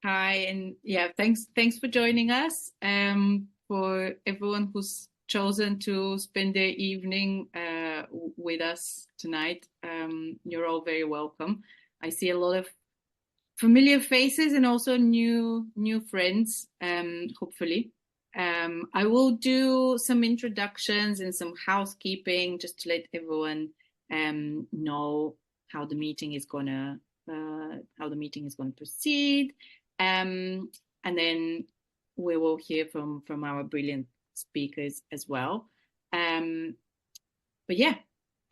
Hi, and yeah, thanks for joining us. For everyone who's chosen to spend their evening with us tonight, you're all very welcome. I see a lot of familiar faces and also new friends, hopefully. I will do some introductions and some housekeeping just to let everyone know how the meeting is gonna proceed, and then we will hear from our brilliant speakers as well. Um, but yeah,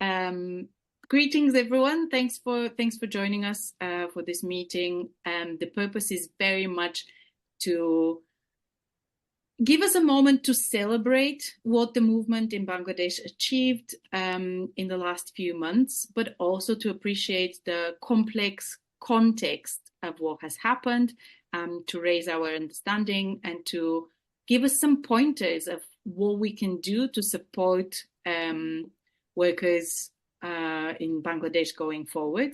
um, greetings everyone. Thanks for joining us for this meeting. The purpose is very much to give us a moment to celebrate what the movement in Bangladesh achieved in the last few months, but also to appreciate the complex context of what has happened, to raise our understanding and to give us some pointers of what we can do to support workers in Bangladesh going forward.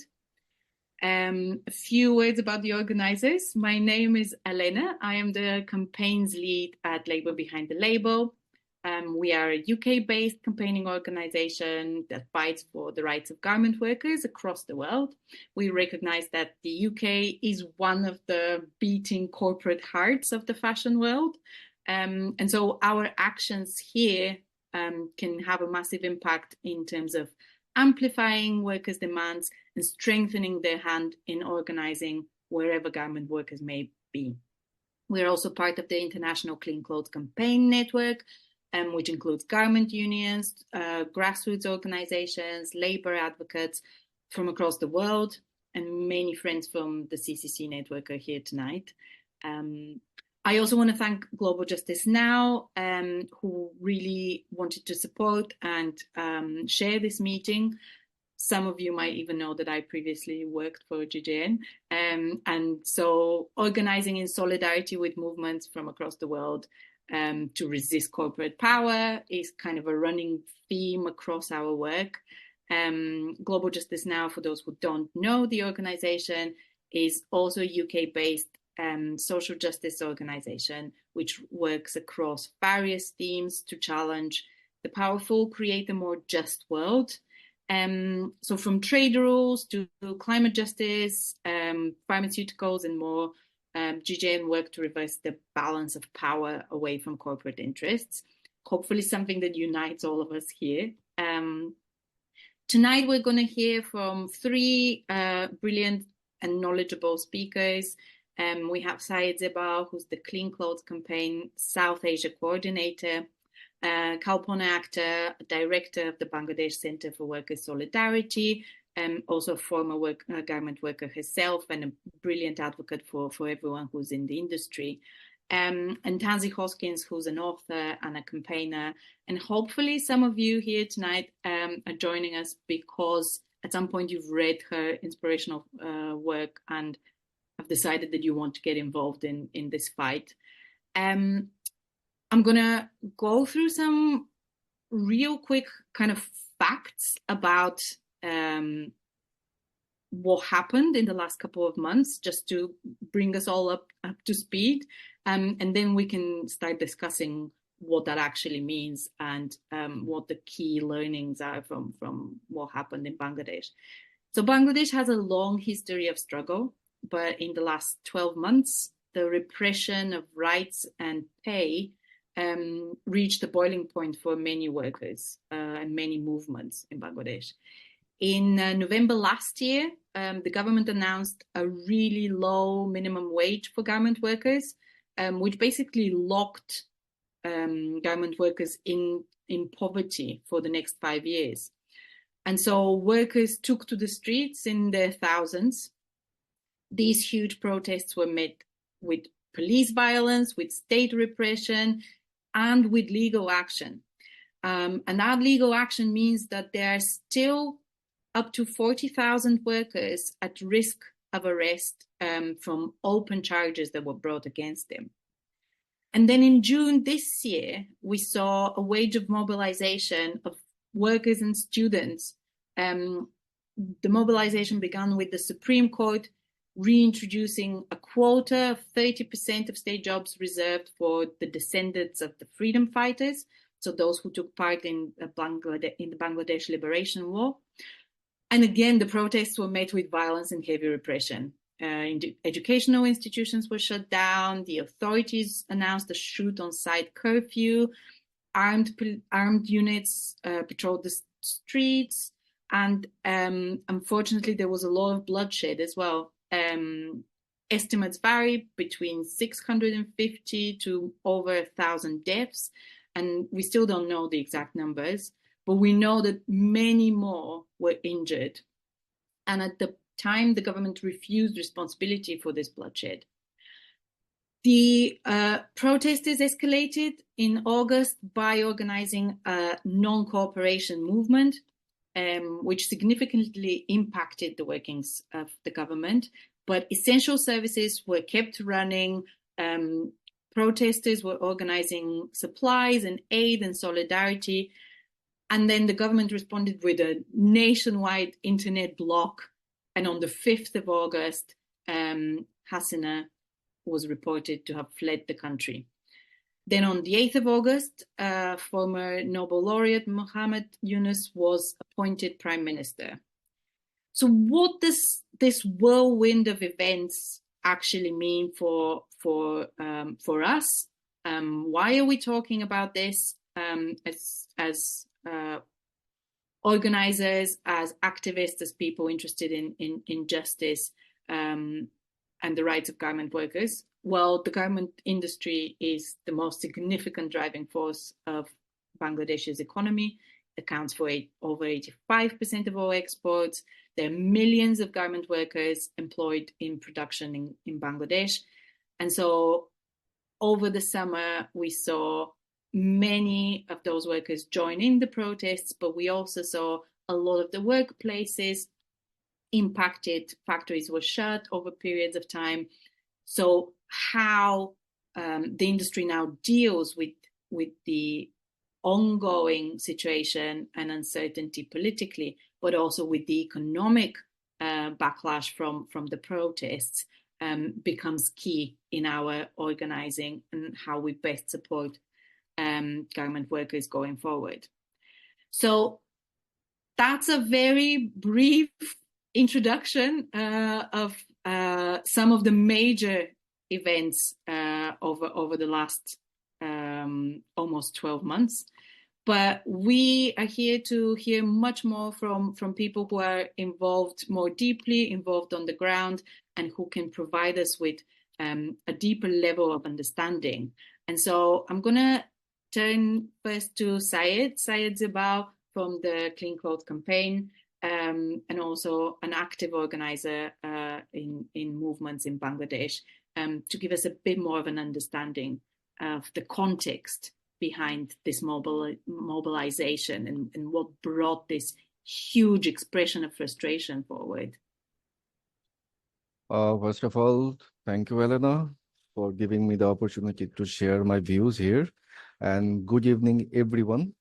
A few words about the organizers. My name is Elena. I am the campaigns lead at Labour Behind the Label. We are a UK-based campaigning organization that fights for the rights of garment workers across the world. We recognize that the UK is one of the beating corporate hearts of the fashion world. And so our actions here can have a massive impact in terms of amplifying workers' demands and strengthening their hand in organizing wherever garment workers may be. We're also part of the International Clean Clothes Campaign Network, which includes garment unions, grassroots organizations, labor advocates from across the world, and many friends from the CCC network are here tonight. I also want to thank Global Justice Now, who really wanted to support and share this meeting. Some of you might even know that I previously worked for GJN. And so organizing in solidarity with movements from across the world to resist corporate power is kind of a running theme across our work. Global Justice Now, for those who don't know the organization, is also UK-based social justice organization, which works across various themes to challenge the powerful, create a more just world. So from trade rules to climate justice, pharmaceuticals and more, GJN work to reverse the balance of power away from corporate interests. Hopefully something that unites all of us here. Tonight we're going to hear from three brilliant and knowledgeable speakers. We have Syed Zebal, who's the Clean Clothes Campaign South Asia Coordinator, Kalpona Akter, Director of the Bangladesh Center for Workers' Solidarity, also a former garment worker herself and a brilliant advocate for everyone who's in the industry. And Tansy Hoskins, who's an author and a campaigner. And hopefully some of you here tonight are joining us because at some point you've read her inspirational work and have decided that you want to get involved in this fight. I'm going to go through some real quick kind of facts about what happened in the last couple of months, just to bring us all up to speed. And then we can start discussing what that actually means and what the key learnings are from what happened in Bangladesh. So Bangladesh has a long history of struggle, but in the last 12 months, the repression of rights and pay reached a boiling point for many workers and many movements in Bangladesh. In November last year, the government announced a really low minimum wage for garment workers, which basically locked garment workers in poverty for the next 5 years. And so workers took to the streets in their thousands. These huge protests were met with police violence, with state repression, and with legal action. And that legal action means that there are still up to 40,000 workers at risk of arrest from open charges that were brought against them. And then in June this year, we saw a wave of mobilization of workers and students. The mobilization began with the Supreme Court reintroducing a quota of 30% of state jobs reserved for the descendants of the freedom fighters, so those who took part in the Bangladesh Liberation War. And again, the protests were met with violence and heavy repression. Educational institutions were shut down. The authorities announced a shoot-on-sight curfew. Armed units patrolled the streets. And unfortunately, there was a lot of bloodshed as well. Estimates vary between 650 to over 1,000 deaths. And we still don't know the exact numbers, but we know that many more were injured. And at the time, the government refused responsibility for this bloodshed. The protesters escalated in August by organizing a non-cooperation movement, which significantly impacted the workings of the government. But essential services were kept running. Protesters were organizing supplies and aid and solidarity. And then the government responded with a nationwide internet block. And on the 5th of August, Hasina was reported to have fled the country. Then on the 8th of August, former Nobel laureate Muhammad Yunus was appointed prime minister. So what does this whirlwind of events actually mean for us? Why are we talking about this as organizers, as activists, as people interested in justice and the rights of garment workers? Well, the garment industry is the most significant driving force of Bangladesh's economy. It accounts for over 85% of all exports. There are millions of garment workers employed in production in Bangladesh. And so over the summer, we saw many of those workers join in the protests, but we also saw a lot of the workplaces impacted. Factories were shut over periods of time. So how the industry now deals with the ongoing situation and uncertainty politically, but also with the economic backlash from the protests becomes key in our organizing and how we best support garment workers going forward. So that's a very brief introduction of some of the major events over the last almost 12 months. But we are here to hear much more from people who are involved more deeply, involved on the ground, and who can provide us with a deeper level of understanding. And so I'm going to turn first to Syed Zebal from the Clean Clothes Campaign, and also an active organizer in movements in Bangladesh, to give us a bit more of an understanding of the context behind this mobilization and what brought this huge expression of frustration forward. First of all, thank you, Elena, for giving me the opportunity to share my views here. And good evening, everyone.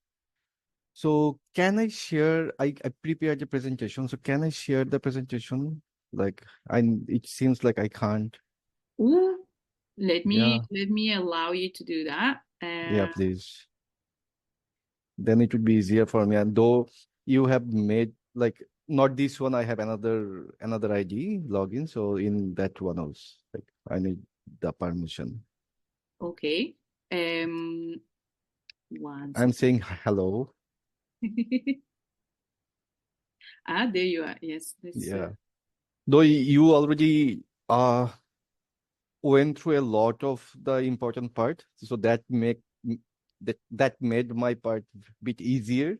So can I share, I prepared the presentation, so can I share the presentation? It seems like I can't. Ooh, let me allow you to do that. Yeah, please. Then it would be easier for me. And though you have made, not this one, I have another ID login. So in that one also, I need the permission. Okay. I'm saying hello. There you are. Yes. Yeah. Though you already went through a lot of the important part, so that made my part a bit easier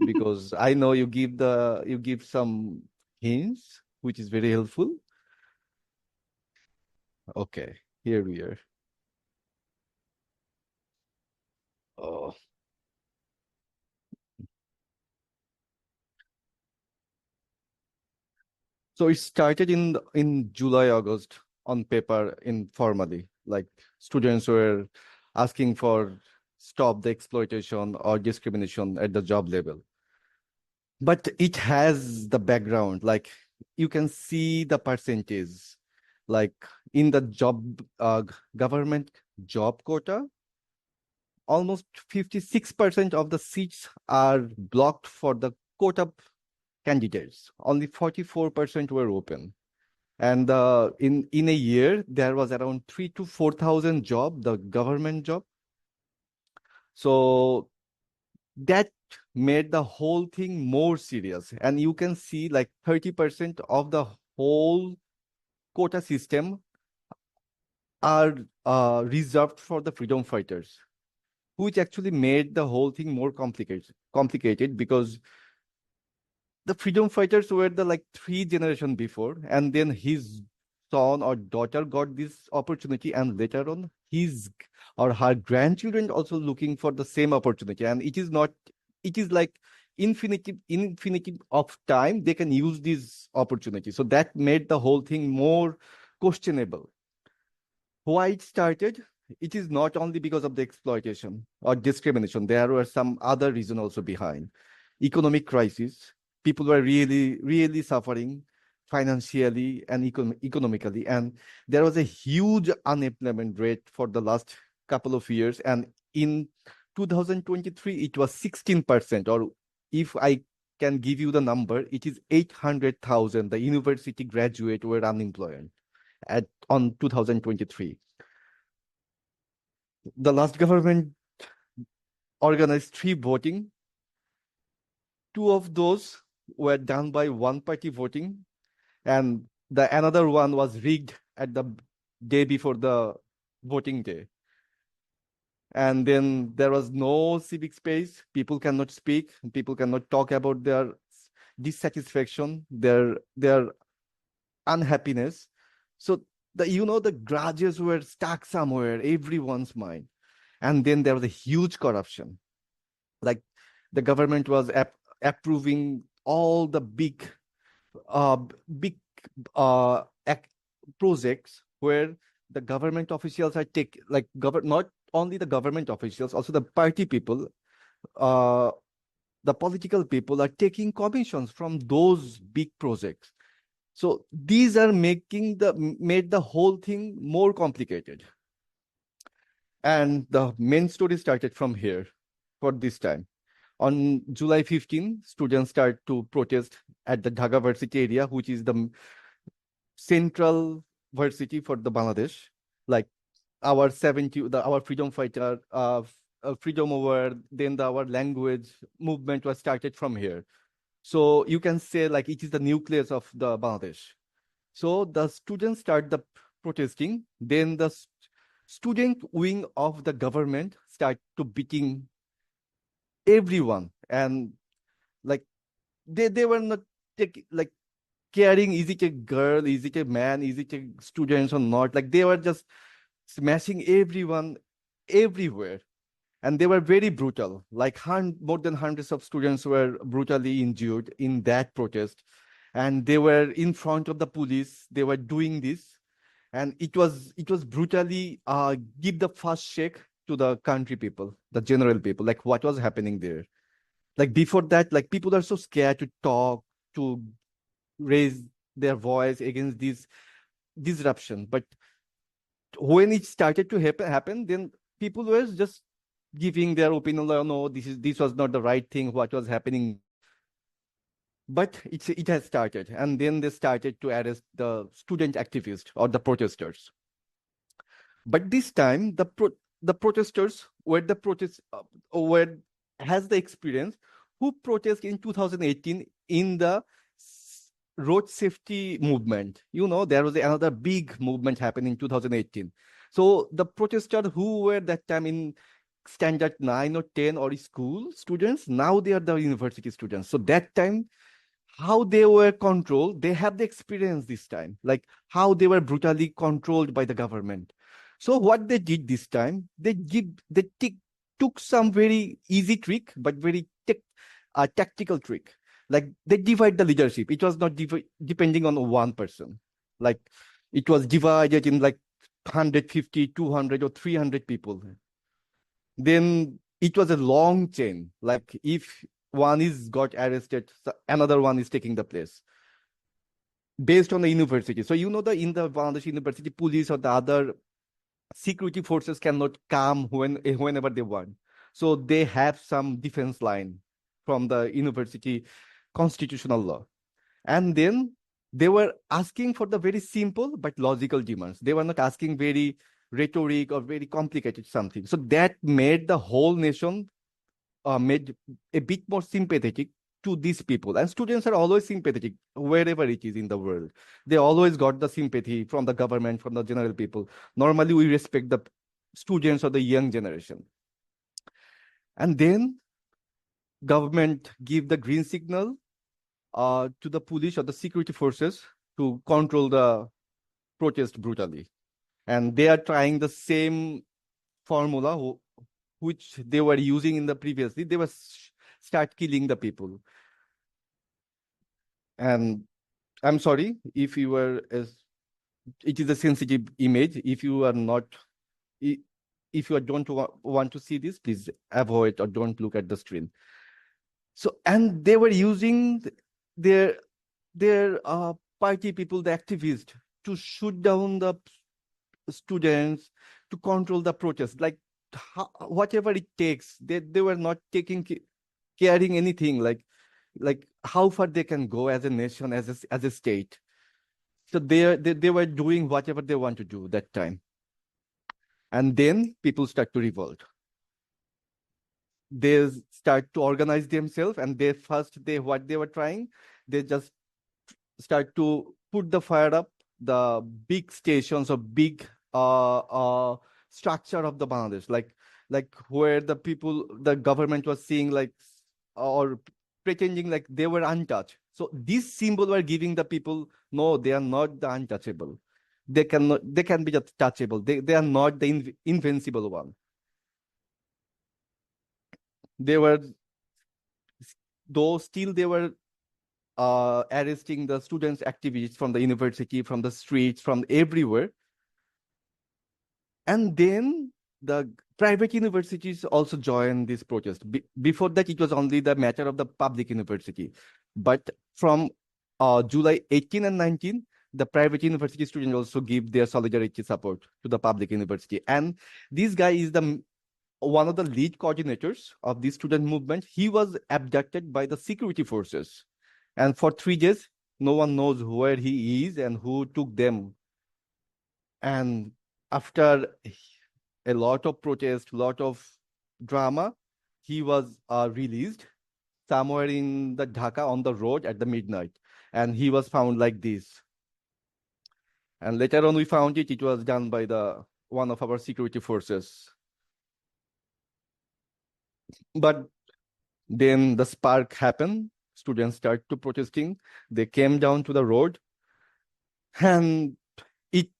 because I know you give some hints, which is very helpful. Okay, here we are. Oh. So it started in July, August on paper informally, like students were asking for stop the exploitation or discrimination at the job level. But it has the background, like you can see the percentage. Like in the government job quota, almost 56% of the seats are blocked for the quota candidates. Only 44% were open. And in a year, there was around 3 to 4,000 job, the government job. So that made the whole thing more serious. And you can see like 30% of the whole quota system are reserved for the freedom fighters, which actually made the whole thing more complicated because the freedom fighters were the like 3 generation before, and then his son or daughter got this opportunity, and later on his or her grandchildren also looking for the same opportunity. And it is not, it is like infinity of time they can use this opportunity. So that made the whole thing more questionable. Why it started? It is not only because of the exploitation or discrimination. There were some other reason also behind. Economic crisis. People were really suffering financially and economically. And there was a huge unemployment rate for the last couple of years. And in 2023, it was 16%, or if I can give you the number, it is 800,000. The university graduate were unemployed on 2023. The last government organized 3 voting. 2 of those were done by one party voting, and the another one was rigged at the day before the voting day. And then there was no civic space. People cannot speak. People cannot talk about their dissatisfaction, their unhappiness. So the grudges were stuck somewhere, everyone's mind. And then there was a huge corruption. Like the government was approving all the big projects where the government officials are not only the government officials, also the party people, the political people are taking commissions from those big projects. So these are made the whole thing more complicated. And the main story started from here for this time. On July 15, students start to protest at the Dhaka Varsity area, which is the central varsity for the Bangladesh. Like our freedom fighter, freedom over, then our language movement was started from here. So you can say like it is the nucleus of the Bangladesh. So the students start the protesting, then the student wing of the government start to beating everyone. And like they were not caring, is it a girl, is it a man, is it a students or not? Like they were just smashing everyone everywhere. And they were very brutal. Like more than hundreds of students were brutally injured in that protest. And they were in front of the police. They were doing this. And it was brutally give the first shake to the country people, the general people, like what was happening there. Like before that, like people are so scared to talk, to raise their voice against this disruption. But when it started to happen, then people were just giving their opinion, like, no, this was not the right thing, what was happening. But it has started, and then they started to arrest the student activists or the protesters. But this time, the protesters were has the experience who protest in 2018 in the road safety movement. There was another big movement happening in 2018. So the protesters who were that time in standard 9 or 10 or school students, now they are the university students. So that time, how they were controlled, they have the experience this time, like how they were brutally controlled by the government. So what they did this time, they took some very easy trick, but very tactical trick. Like they divide the leadership. It was not depending on one person. Like it was divided in like 150, 200 or 300 people. Then it was a long chain. Like if one is got arrested, so another one is taking the place. based on the university. So you know the in the Bangladesh university, police or the other security forces cannot come whenever they want. So they have some defense line from the university constitutional law. And then they were asking for the very simple but logical demands. They were not asking very rhetoric or very complicated something. So that made the whole nation made a bit more sympathetic to these people. And students are always sympathetic wherever it is in the world. They always got the sympathy from the government, from the general people. Normally, we respect the students or the young generation. And then government give the green signal to the police or the security forces to control the protest brutally. And they are trying the same formula which they were using in the previously. They were start killing the people. And I'm sorry if you were as it is a sensitive image. If you are not, if you don't want to see this, please avoid or don't look at the screen. So, and they were using their party people, the activists, to shoot down the students, to control the protest, like whatever it takes. They were not caring anything, like how far they can go as a nation, as a state. So they were doing whatever they want to do that time. And then people start to revolt. They start to organize themselves, and what they were trying, they just start to put the fire up the big stations or big structure of the Bangladesh, like where the government was seeing like or pretending like they were untouched. So this symbol were giving the people, no, they are not the untouchable. They can be just touchable. They are not the invincible one. They were, though still they were arresting the students, activists from the university, from the streets, from everywhere. And then the private universities also joined this protest. Before that, it was only the matter of the public university. But from July 18 and 19, the private university students also give their solidarity support to the public university. And this guy is one of the lead coordinators of the student movement. He was abducted by the security forces. And for 3 days, no one knows where he is and who took them. And after a lot of protest, lot of drama, he was released somewhere in the Dhaka on the road at the midnight. And he was found like this. And later on, we found it was done by one of our security forces. But then the spark happened. Students started to protesting. They came down to the road, and it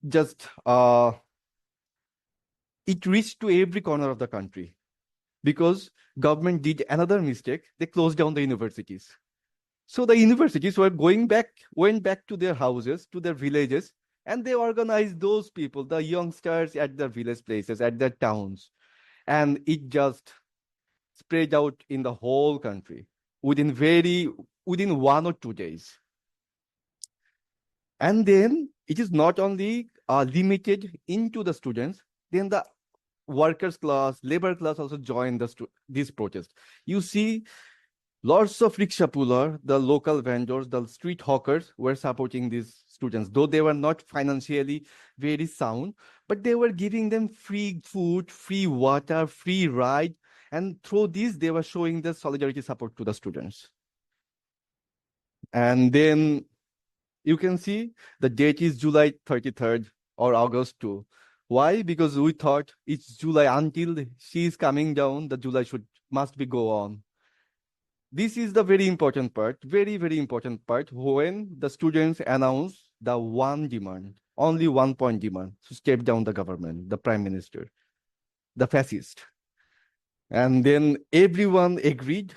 just it reached to every corner of the country, because government did another mistake. They closed down the universities. So the universities went back to their houses, to their villages, and they organized those people, the youngsters, at their village places, at their towns, and it just spread out in the whole country within 1 or 2 days. And then it is not only limited into the students, then the workers class, labor class also joined this protest. You see lots of rickshaw puller, the local vendors, the street hawkers were supporting these students, though they were not financially very sound, but they were giving them free food, free water, free ride. And through this, they were showing their solidarity support to the students. And then you can see the date is July 33rd or August 2. Why? Because we thought it's July until she is coming down, the July must be go on. This is the very important part, very, very important part, when the students announce the one demand, only 1 point demand, to step down the government, the prime minister, the fascist. And then everyone agreed,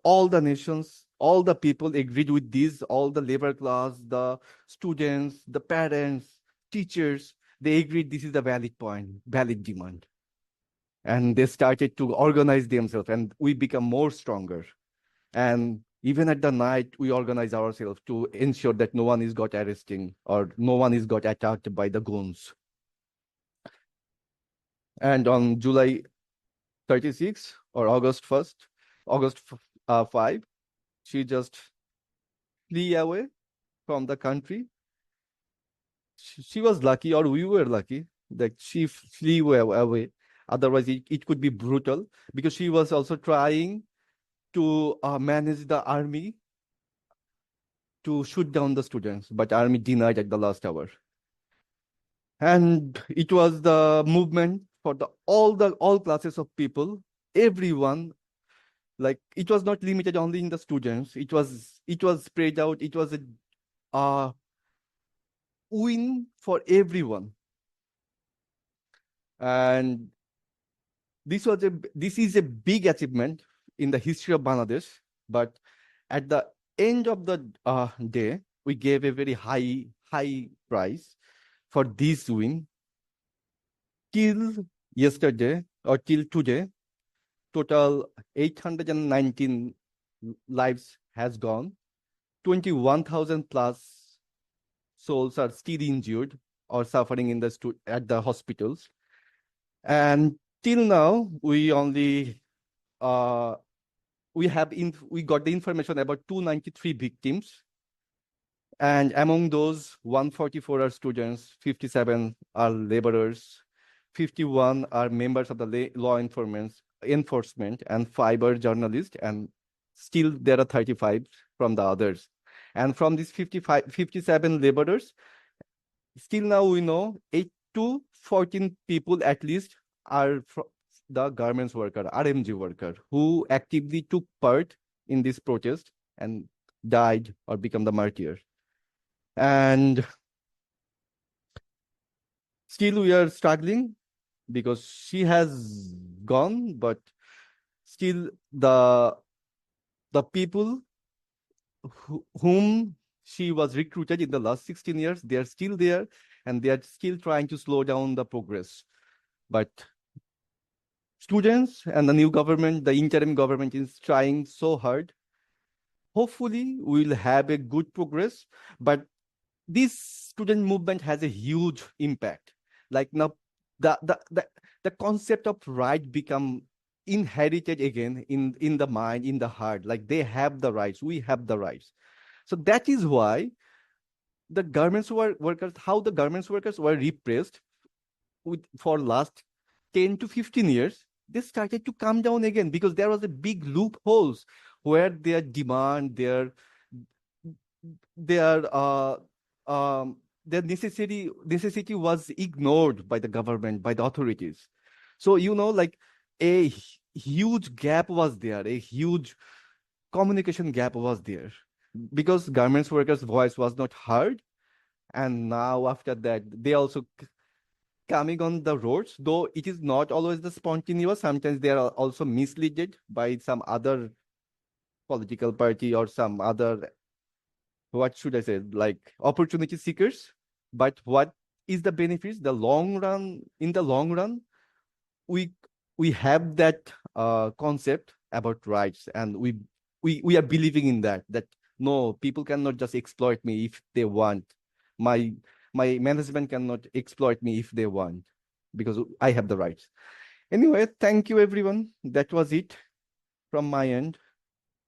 all the nations, all the people agreed with this, all the labor class, the students, the parents, teachers, they agreed this is the valid point, valid demand. And they started to organize themselves, and we become more stronger. And Even at the night, we organize ourselves to ensure that no one is got arresting or no one is got attacked by the goons. And on July 36 or August 1st, August 5, she just flee away from the country. She was lucky, or we were lucky, that she flew away. Otherwise, it could be brutal, because she was also trying to manage the army to shoot down the students, but army denied at the last hour. And it was the movement for all classes of people, everyone. Like, it was not limited only in the students. It was spread out. It was a win for everyone. And this is a big achievement in the history of Bangladesh. But at the end of the day, we gave a very high price for this win. Till yesterday or till today, total 819 lives has gone. 21,000 plus souls are still injured or suffering in at the hospitals. And till now, we only we got the information about 293 victims. And among those, 144 are students, 57 are laborers, 51 are members of the law enforcement, and 5 are journalists, and still there are 35 from the others. And from these 57 laborers, still now we know 8 to 14 people at least are the garments worker, RMG worker, who actively took part in this protest and died or become the martyr. And still we are struggling, because she has gone, but still the people whom she was recruited in the last 16 years, they are still there, and they are still trying to slow down the progress. But students and the new government, the interim government, is trying so hard. Hopefully we'll have a good progress, but this student movement has a huge impact. Like, now the concept of right become inherited again in the mind, in the heart. Like, they have the rights, we have the rights. So that is why the garments workers, how the garments workers were repressed for last 10 to 15 years, they started to come down again, because there was a big loopholes where their demand, their necessity was ignored by the government, by the authorities. So, like, a huge gap was there, a huge communication gap was there, because garments workers' voice was not heard. And now after that, they also coming on the roads, though it is not always the spontaneous. Sometimes they are also misled by some other political party or some other, what should I say, like, opportunity seekers. But what is the benefits? In the long run, we have that concept about rights, and we are believing in that no, people cannot just exploit me if they want. My management cannot exploit me if they want, because I have the rights. Anyway, thank you everyone. That was it from my end.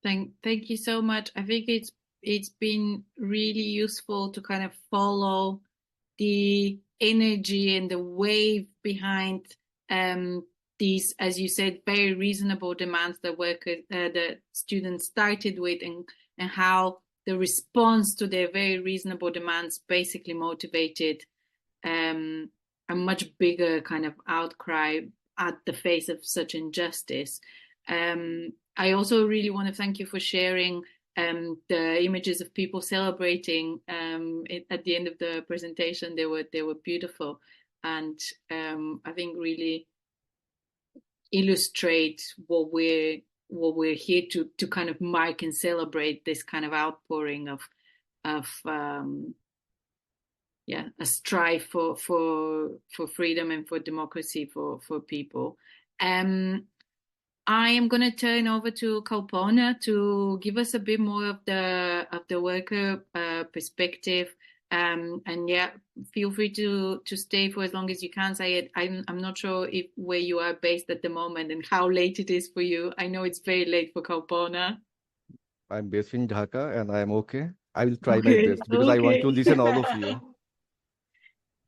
Thank you so much. I think it's been really useful to kind of follow the energy and the wave behind these, as you said, very reasonable demands that the students started with, and how the response to their very reasonable demands basically motivated a much bigger kind of outcry at the face of such injustice. I also really want to thank you for sharing the images of people celebrating at the end of the presentation. They were beautiful, and I think really illustrate what we're here to kind of mark and celebrate, this kind of outpouring of a strive for freedom and for democracy for people. I am going to turn over to Kalpona to give us a bit more of the worker perspective. And yeah, feel free to stay for as long as you can, Syed. I'm not sure if where you are based at the moment and how late it is for you. I know it's very late for Kalpona. I'm based in Dhaka and I'm okay. I will try my Okay, best because I want to okay. listen all of you.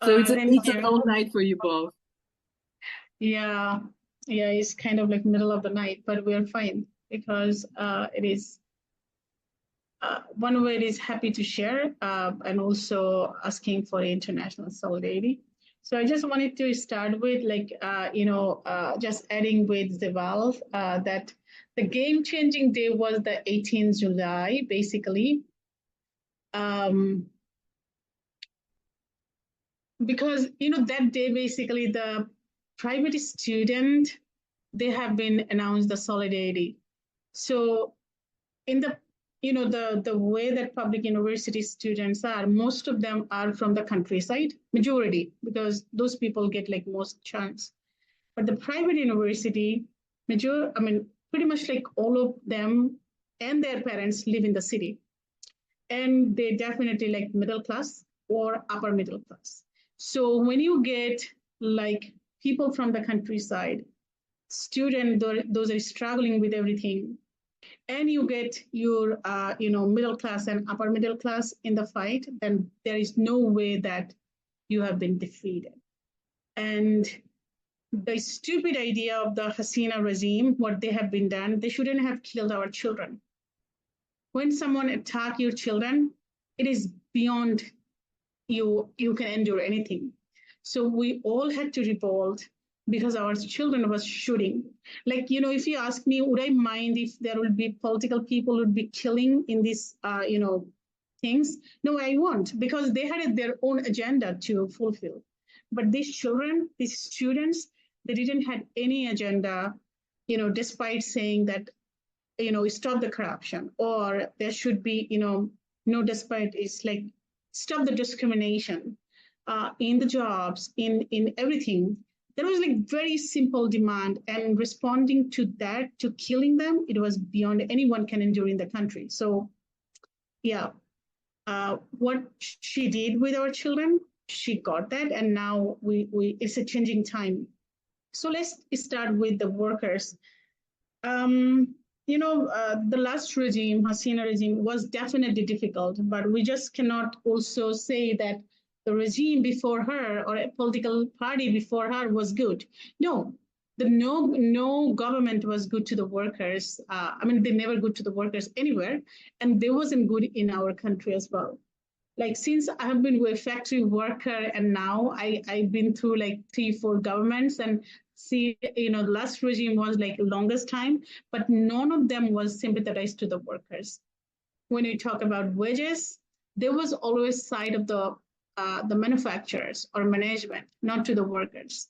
So it's Thank it's a you. long night for you both. Yeah, yeah, it's kind of like middle of the night, but we're fine because it is one way it is happy to share and also asking for international solidarity. So I just wanted to start with just adding with Zebal that the game-changing day was the 18th July, basically. Because that day basically the private student they have been announced the solidarity. So in the the way that public university students are, most of them are from the countryside, majority, because those people get like most chance. But the private university, pretty much like all of them and their parents live in the city, and they definitely like middle class or upper middle class. So when you get like people from the countryside, student those are struggling with everything, and you get your middle class and upper middle class in the fight, then there is no way that you have been defeated. And the stupid idea of the Hasina regime, what they have been done, they shouldn't have killed our children. When someone attack your children, it is beyond you can endure anything. So we all had to revolt because our children was shooting. Like, if you ask me, would I mind if there would be political people would be killing in these, things? No, I won't, because they had their own agenda to fulfill. But these children, these students, they didn't have any agenda, despite saying that, stop the corruption, or there should be, no, despite it's like stop the discrimination in the jobs, in everything. There was like very simple demand, and responding to that, to killing them, it was beyond anyone can endure in the country. So, yeah, what she did with our children, she got that, and now we it's a changing time. So let's start with the workers. The last regime, Hasina regime, was definitely difficult, but we just cannot also say that the regime before her or a political party before her was good. No, no government was good to the workers. They never good to the workers anywhere, and they wasn't good in our country as well. Like since I have been a factory worker, and now I've been through like 3-4 governments, and see, the last regime was like longest time, but none of them was sympathized to the workers. When you talk about wages, there was always side of the manufacturers or management, not to the workers.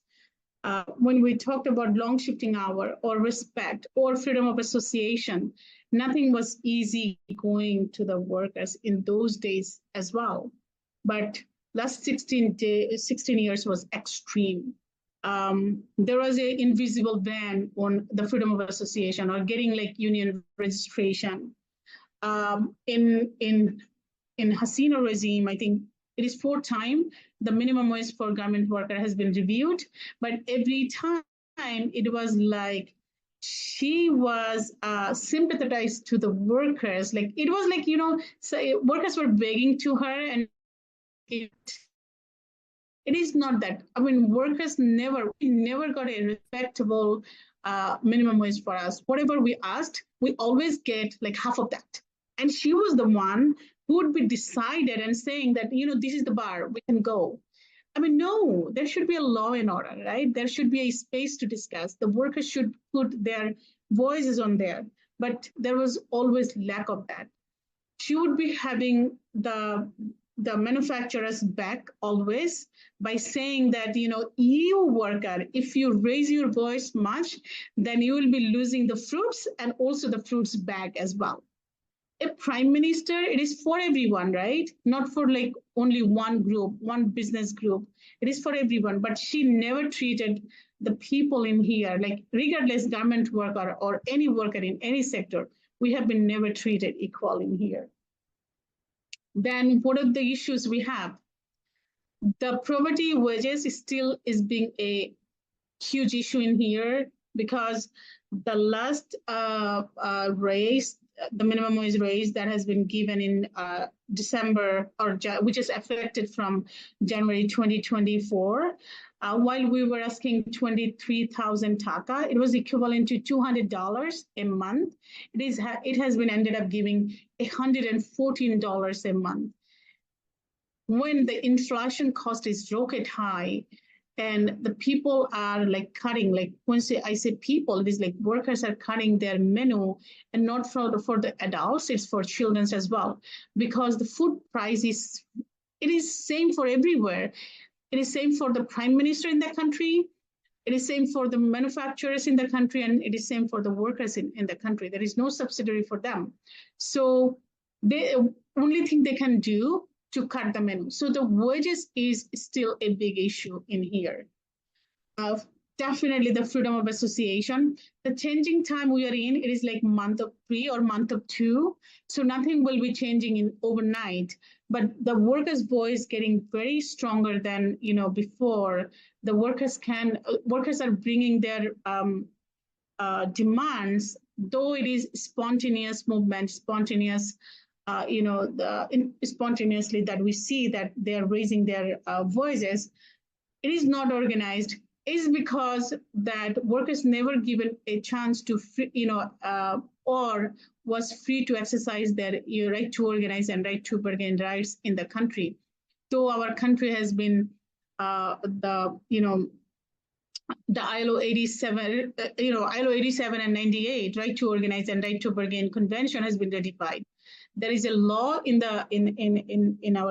When we talked about long shifting hour or respect or freedom of association, nothing was easy going to the workers in those days as well. But last 16 years was extreme. There was an invisible ban on the freedom of association or getting like union registration. In Hasina regime, I think it is 4 times the minimum wage for garment worker has been reviewed, but every time it was like she was sympathized to the workers. Like it was like, so workers were begging to her, and it is not that. Workers never got a respectable minimum wage for us. Whatever we asked, we always get like half of that. And she was the one who would be decided and saying that, this is the bar, we can go. No, there should be a law and order, right? There should be a space to discuss. The workers should put their voices on there. But there was always lack of that. She would be having the manufacturers back always by saying that, you worker, if you raise your voice much, then you will be losing the fruits and also the fruits back as well. a prime minister, it is for everyone, right? Not for like only one group, one business group. It is for everyone. But she never treated the people in here, like regardless government worker or any worker in any sector, we have been never treated equal in here. Then what are the issues we have? The poverty wages still is being a huge issue in here because the last raise, the minimum wage raise that has been given in December, or which is effective from January 2024, while we were asking 23,000 taka, it was equivalent to $200 a month. It has been ended up giving $114 a month. When the inflation cost is rocket high, and the people are like cutting, like when I say people, it is like workers are cutting their menu, and not for the adults, it's for children as well, because the food price it is same for everywhere. It is same for the prime minister in the country. It is same for the manufacturers in the country, and it is same for the workers in the country. There is no subsidy for them. So the only thing they can do to cut the menu. So the wages is still a big issue in here. Definitely the freedom of association. The changing time we are in, it is like month of 3 or month of 2. So nothing will be changing in overnight. But the workers' voice getting very stronger than before. The workers are bringing their demands, though it is spontaneous movement, spontaneous. Spontaneously that we see that they are raising their voices. It is not organized. It is because that workers never given a chance to, or was free to exercise their right to organize and right to bargain rights in the country. So our country has been the ILO 87, ILO 87 and 98, right to organize and right to bargain convention has been ratified. There is a law in our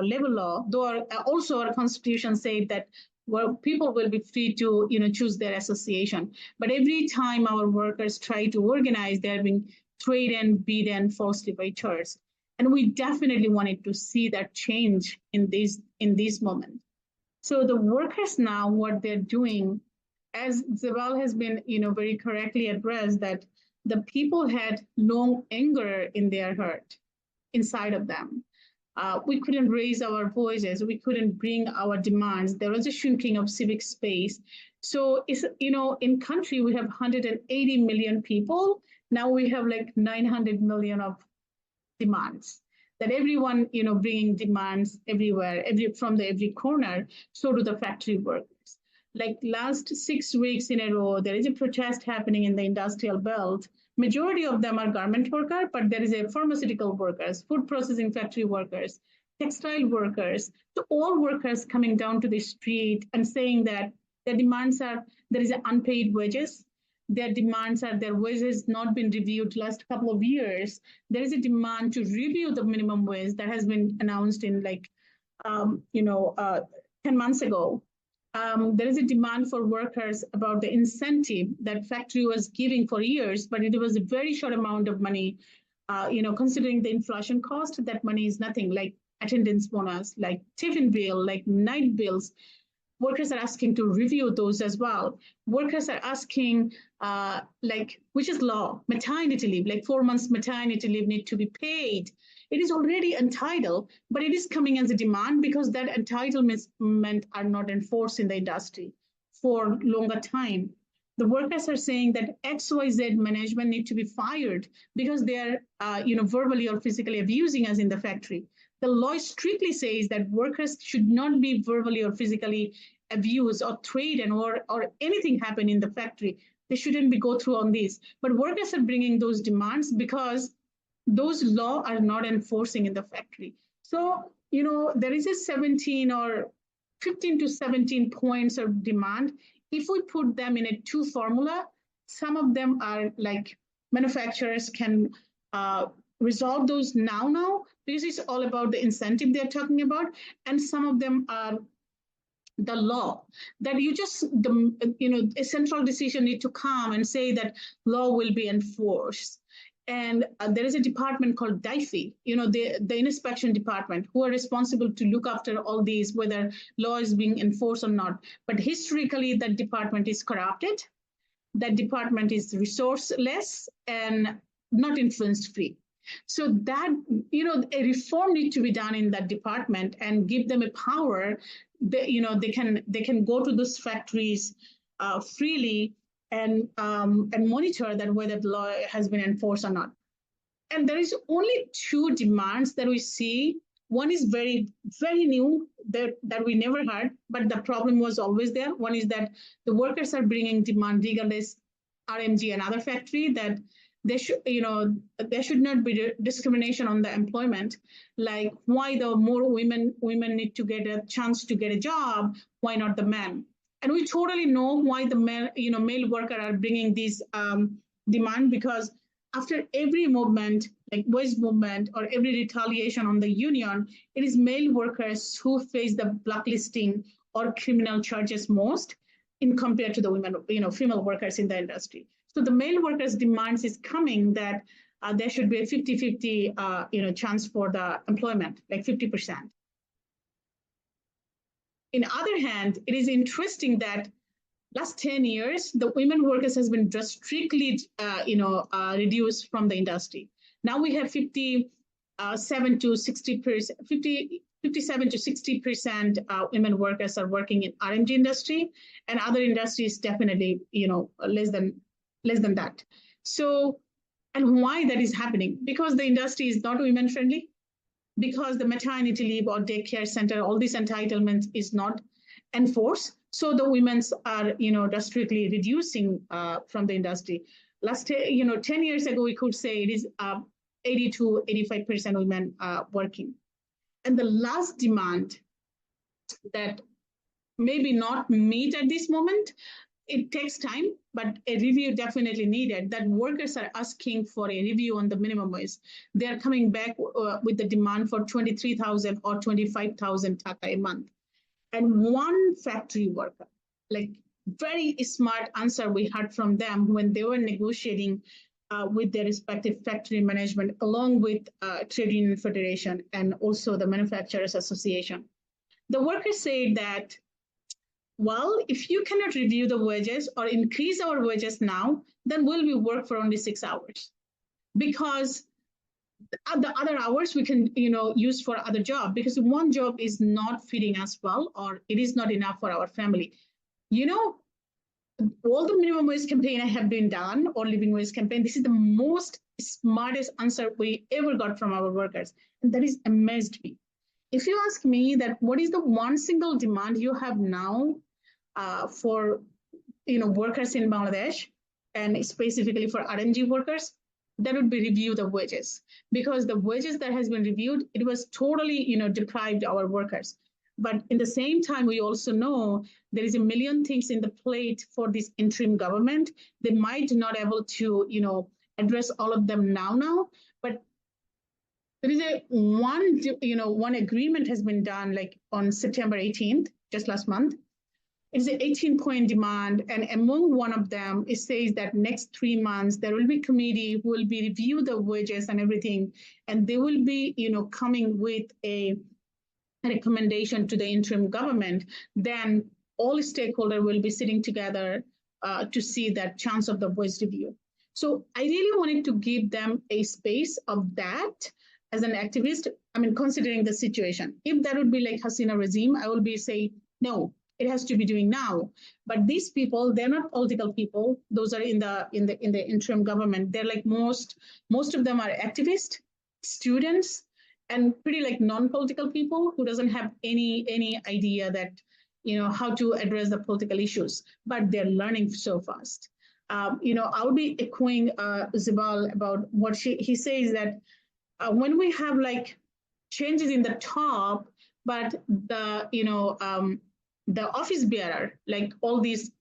labor law, though also our constitution said that people will be free to choose their association. But every time our workers try to organize, they are being threatened, beaten falsely by church. And we definitely wanted to see that change in this moment. So the workers now, what they're doing, as Zebal has been very correctly addressed, that the people had long anger in their heart, inside of them. We couldn't raise our voices. We couldn't bring our demands. There was a shrinking of civic space. So it's, in country, we have 180 million people. Now we have like 900 million of demands that everyone, bringing demands everywhere, from every corner. So do the factory workers. Like last 6 weeks in a row, there is a protest happening in the industrial belt. Majority of them are garment workers, but there is a pharmaceutical workers, food processing factory workers, textile workers, so all workers coming down to the street and saying that their demands are, there is unpaid wages. Their demands are their wages not been reviewed last couple of years. There is a demand to review the minimum wage that has been announced in 10 months ago. There is a demand for workers about the incentive that factory was giving for years, but it was a very short amount of money. Considering the inflation cost, that money is nothing, like attendance bonus, like tiffin bill, like night bills. Workers are asking to review those as well. Workers are asking, which is law, maternity leave, like 4 months maternity leave need to be paid. It is already entitled, but it is coming as a demand because that entitlement are not enforced in the industry for longer time. The workers are saying that XYZ management need to be fired because they are, verbally or physically abusing us in the factory. The law strictly says that workers should not be verbally or physically abused or threatened or anything happen in the factory. They shouldn't be go through on this. But workers are bringing those demands because those laws are not enforcing in the factory. So, there is a 17 or 15 to 17 points of demand. If we put them in a 2 formula, some of them are like manufacturers can resolve those now, because it's all about the incentive they're talking about. And some of them are the law that a central decision need to come and say that law will be enforced. And there is a department called DIFE, the inspection department, who are responsible to look after all these, whether law is being enforced or not. But historically, that department is corrupted. That department is resourceless and not influence free. So that, a reform needs to be done in that department and give them a power that, they can go to those factories freely and monitor that whether the law has been enforced or not. And there is only two demands that we see. One is very, very new that we never had, but the problem was always there. One is that the workers are bringing demand regardless RMG and other factory that there should not be discrimination on the employment. Like why the more women need to get a chance to get a job, why not the men? And we totally know why the male worker are bringing these demand, because after every movement, like wage movement or every retaliation on the union, it is male workers who face the blacklisting or criminal charges most in compared to the women, female workers in the industry. So the male workers' demands is coming that there should be a 50-50, chance for the employment, like 50%. In other hand, it is interesting that last 10 years, the women workers has been just strictly, reduced from the industry. Now we have 57 to 60% women workers are working in RMG industry, and other industries definitely, less than that. So, and why that is happening? Because the industry is not women friendly, because the maternity leave or daycare center, all these entitlements is not enforced. So the women's are, just strictly reducing from the industry. Last, 10 years ago, we could say it is 80 to 85% women working. And the last demand that maybe not meet at this moment, it takes time, but a review definitely needed, that workers are asking for a review on the minimum wage. They are coming back with the demand for 23,000 or 25,000 taka a month. And one factory worker, like very smart answer we heard from them when they were negotiating with their respective factory management, along with Trade Union Federation and also the Manufacturers Association. The workers say that, well, if you cannot review the wages or increase our wages now, then will we work for only 6 hours? Because the other hours we can, use for other job, because one job is not feeding us well, or it is not enough for our family. All the minimum wage campaign have been done, or living wage campaign. This is the most smartest answer we ever got from our workers. And that is amazed me. If you ask me that what is the one single demand you have now for workers in Bangladesh, and specifically for RMG workers, that would be review the wages, because the wages that has been reviewed, it was totally deprived our workers. But in the same time, we also know there is a million things in the plate for this interim government. They might not able to address all of them now, but there is one agreement has been done like on September 18th, just last month. It's an 18-point demand, and among one of them, it says that next 3 months there will be committee who will be review the wages and everything, and they will be coming with a recommendation to the interim government. Then all stakeholders will be sitting together to see that chance of the wage review. So I really wanted to give them a space of that as an activist. I mean, considering the situation, if that would be like Hasina regime, I will be say no. It has to be doing now. But these people, they're not political people. Those are in the interim government. They're like most of them are activists, students, and pretty like non-political people who doesn't have any idea that how to address the political issues. But they're learning so fast. I'll be echoing Zebal about what he says that when we have like changes in the top, but the office bearer, like all these,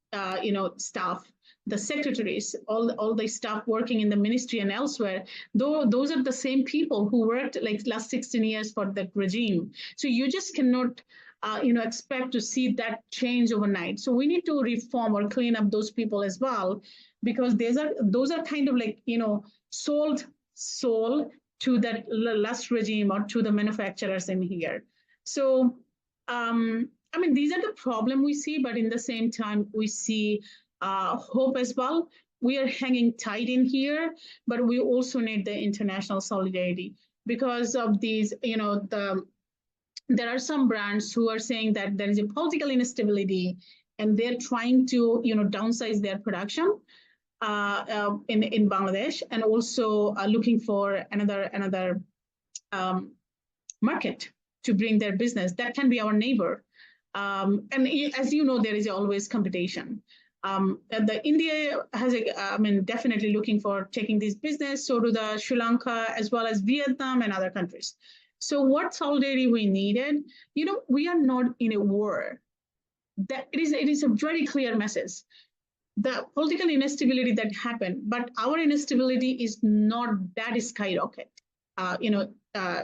staff, the secretaries, all the staff working in the ministry and elsewhere, those are the same people who worked like last 16 years for that regime. So you just cannot, expect to see that change overnight. So we need to reform or clean up those people as well, because those are kind of like, sold sold to that last regime or to the manufacturers in here. So, I mean, these are the problem we see, but in the same time, we see hope as well. We are hanging tight in here, but we also need the international solidarity because of these, there are some brands who are saying that there is a political instability and they're trying to, downsize their production in Bangladesh, and also looking for another market to bring their business. That can be our neighbor. And as you know, there is always competition. The India has, definitely looking for taking this business. So do the Sri Lanka, as well as Vietnam and other countries. So what solidarity we needed, we are not in a war. That it is a very clear message. The political instability that happened, but our instability is not that skyrocket.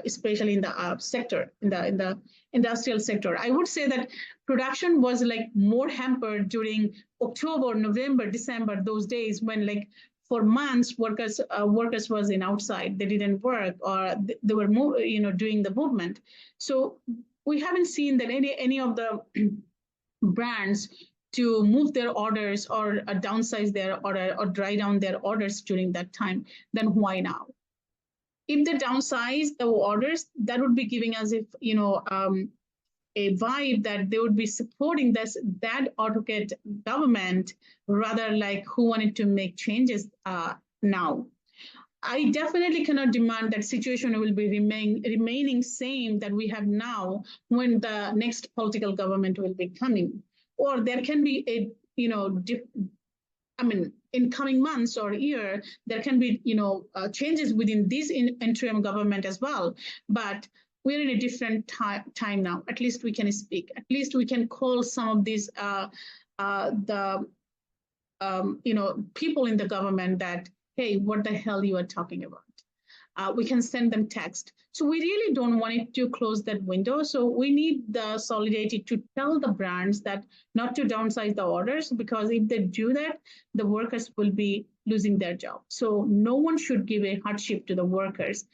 Especially in the sector, in the industrial sector. I would say that production was like more hampered during October, November, December, those days when like for months workers was in outside, they didn't work, or they were doing the movement. So we haven't seen that any of the brands to move their orders or downsize their order or dry down their orders during that time. Then why now? If they downsize the orders, that would be giving us a vibe that they would be supporting that autocrat government rather like who wanted to make changes now. I definitely cannot demand that situation will be remaining same that we have now when the next political government will be coming, or there can be a in coming months or year, there can be, changes within this interim government as well. But we're in a different time now. At least we can speak. At least we can call some of these, people in the government that, hey, what the hell you are talking about? We can send them text. So we really don't want it to close that window. So we need the solidarity to tell the brands that not to downsize the orders, because if they do that, the workers will be losing their job. So no one should give a hardship to the workers.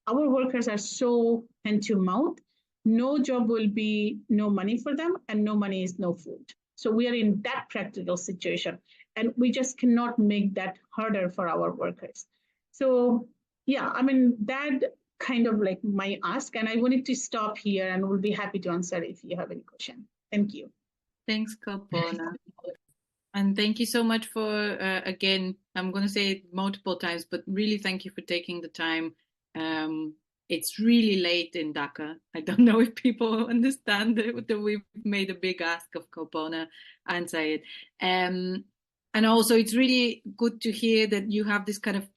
Our workers are so hand to mouth. No job will be no money for them, and no money is no food. So we are in that practical situation, and we just cannot make that harder for our workers. So yeah, that kind of like my ask, and I wanted to stop here and will be happy to answer if you have any question. Thank you. Thanks, Kalpona. And thank you so much for, again, I'm going to say it multiple times, but really thank you for taking the time. It's really late in Dhaka. I don't know if people understand that we've made a big ask of Kalpona and Syed. And also it's really good to hear that you have this kind of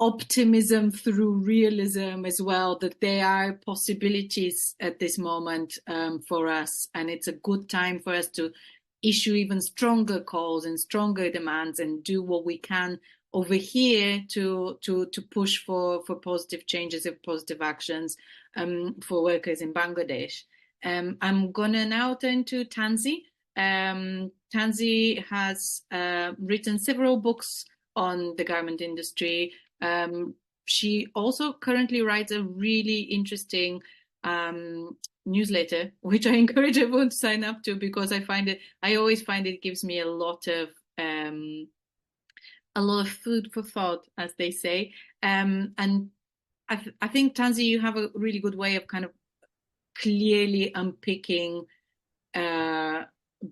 optimism through realism as well, that there are possibilities at this moment for us, and it's a good time for us to issue even stronger calls and stronger demands and do what we can over here to push for positive changes and positive actions for workers in Bangladesh. I'm gonna now turn to Tansy. Tansy has written several books on the garment industry. She also currently writes a really interesting newsletter, which I encourage everyone to sign up to, because I always find it gives me a lot of food for thought, as they say. And I think, Tansy, you have a really good way of kind of clearly unpicking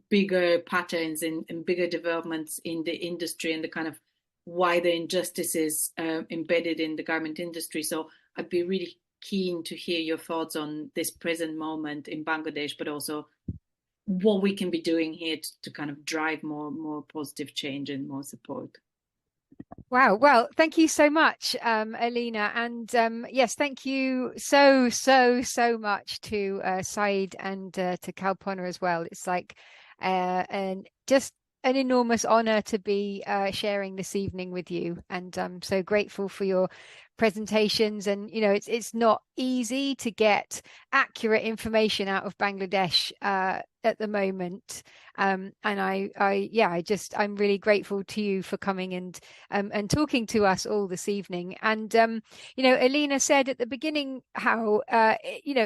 bigger patterns and bigger developments in the industry and the kind of wider injustices embedded in the garment industry. So I'd be really keen to hear your thoughts on this present moment in Bangladesh, but also what we can be doing here to kind of drive more positive change and more support. Wow. Well, thank you so much, Alina. And yes, thank you so much to Syed and to Kalpona as well. It's like, and just an enormous honor to be sharing this evening with you, and I'm so grateful for your presentations. And it's not easy to get accurate information out of Bangladesh at the moment, and I'm really grateful to you for coming and talking to us all this evening. And Alina said at the beginning how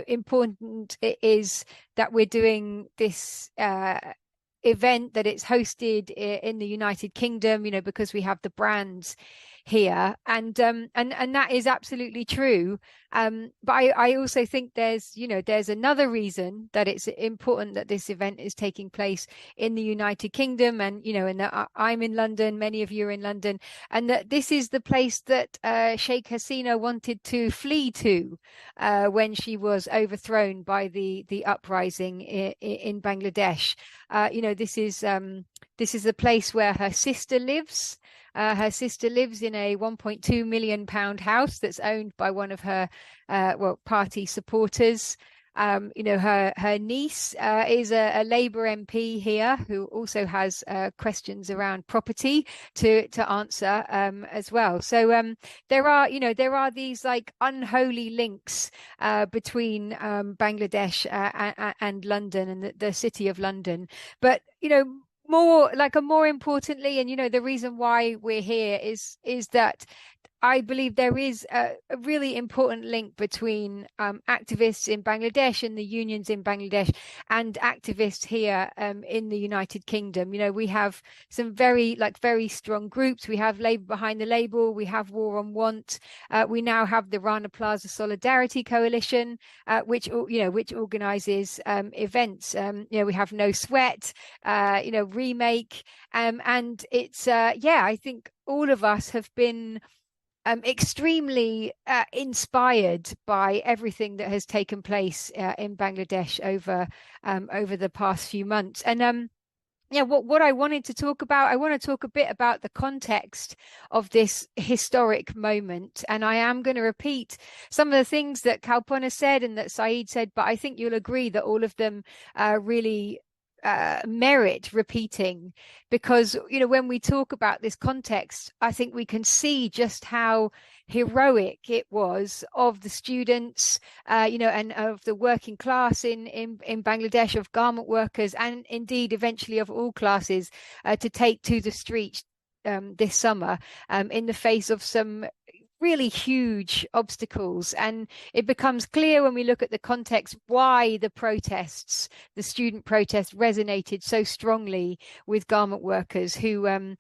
important it is that we're doing this event, that it's hosted in the United Kingdom, because we have the brands here, and that is absolutely true. But I also think there's another reason that it's important that this event is taking place in the United Kingdom, and that I'm in London, many of you are in London, and that this is the place that Sheikh Hasina wanted to flee to when she was overthrown by the uprising in Bangladesh. This is the place where her sister lives. Her sister lives in a £1.2 million house that's owned by one of her party supporters. Her niece is a Labour MP here who also has questions around property to answer as well. So there are these like unholy links between Bangladesh and London and the city of London. But more importantly, and the reason why we're here is that I believe there is a really important link between activists in Bangladesh and the unions in Bangladesh and activists here in the United Kingdom. We have some very strong groups. We have Labour Behind the Label. We have War on Want. We now have the Rana Plaza Solidarity Coalition, which organises events. We have No Sweat, Remake, and it's I think all of us have been extremely inspired by everything that has taken place in Bangladesh over the past few months. And what I wanted to talk about, I want to talk a bit about the context of this historic moment. And I am going to repeat some of the things that Kalpona said and that Syed said, but I think you'll agree that all of them really merit repeating, because when we talk about this context, I think we can see just how heroic it was of the students, and of the working class in Bangladesh, of garment workers, and indeed eventually of all classes, to take to the streets this summer in the face of some really huge obstacles. And it becomes clear when we look at the context why the student protests resonated so strongly with garment workers who and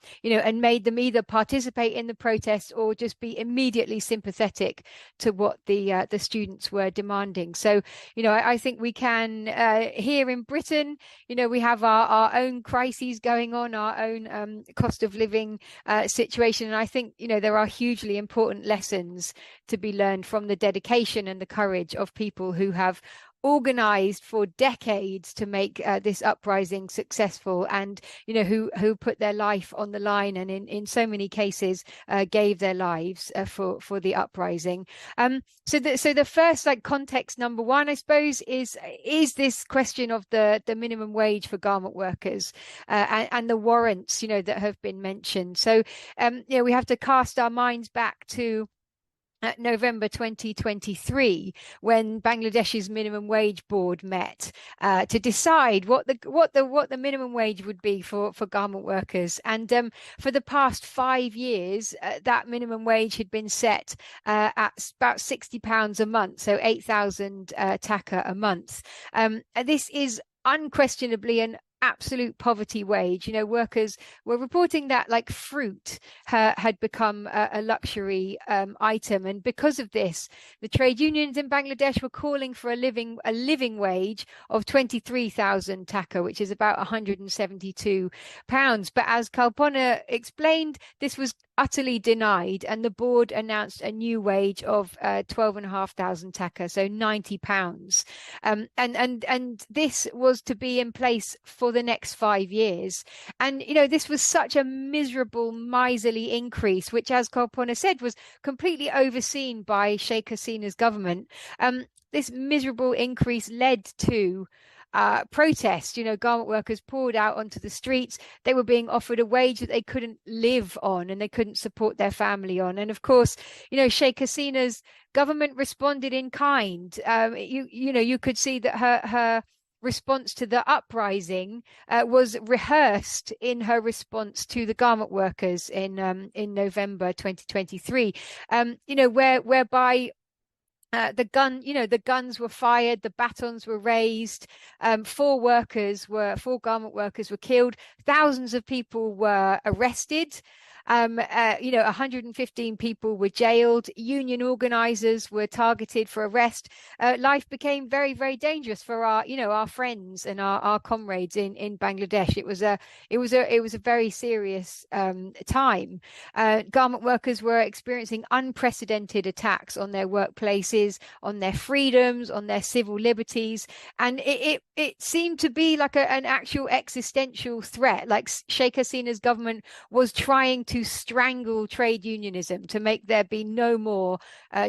made them either participate in the protest or just be immediately sympathetic to what the students were demanding. So I think we can here in Britain, we have our own crises going on, our own cost of living situation, and I think there are hugely important lessons to be learned from the dedication and the courage of people who have organized for decades to make this uprising successful, and who put their life on the line, and in so many cases gave their lives for the uprising. So the first context number one, I suppose, is this question of the minimum wage for garment workers and the warrants that have been mentioned. So we have to cast our minds back to November 2023, when Bangladesh's minimum wage board met to decide what the minimum wage would be for garment workers. And for the past 5 years, that minimum wage had been set at about £60 a month, so 8,000 taka a month. This is unquestionably an absolute poverty wage. Workers were reporting that fruit had become a luxury item, and because of this, the trade unions in Bangladesh were calling for a living wage of 23,000 taka, which is about £172. But as Kalpona explained, this was utterly denied, and the board announced a new wage of 12,500 taka, so £90. And this was to be in place for the next 5 years. And this was such a miserable, miserly increase, which, as Kalpona said, was completely overseen by Sheikh Hasina's government. This miserable increase led to protest. Garment workers poured out onto the streets. They were being offered a wage that they couldn't live on and they couldn't support their family on. And of course, Sheikh Hasina's government responded in kind. You could see that her response to the uprising was rehearsed in her response to the garment workers in November 2023. Whereby the guns were fired, the batons were raised, 4 garment workers were killed, thousands of people were arrested. 115 people were jailed. Union organizers were targeted for arrest. Life became very, very dangerous for our friends and our comrades in Bangladesh. It was a very serious time. Garment workers were experiencing unprecedented attacks on their workplaces, on their freedoms, on their civil liberties, and it seemed to be like an actual existential threat. Like Sheikh Hasina's government was trying to strangle trade unionism, to make there be no more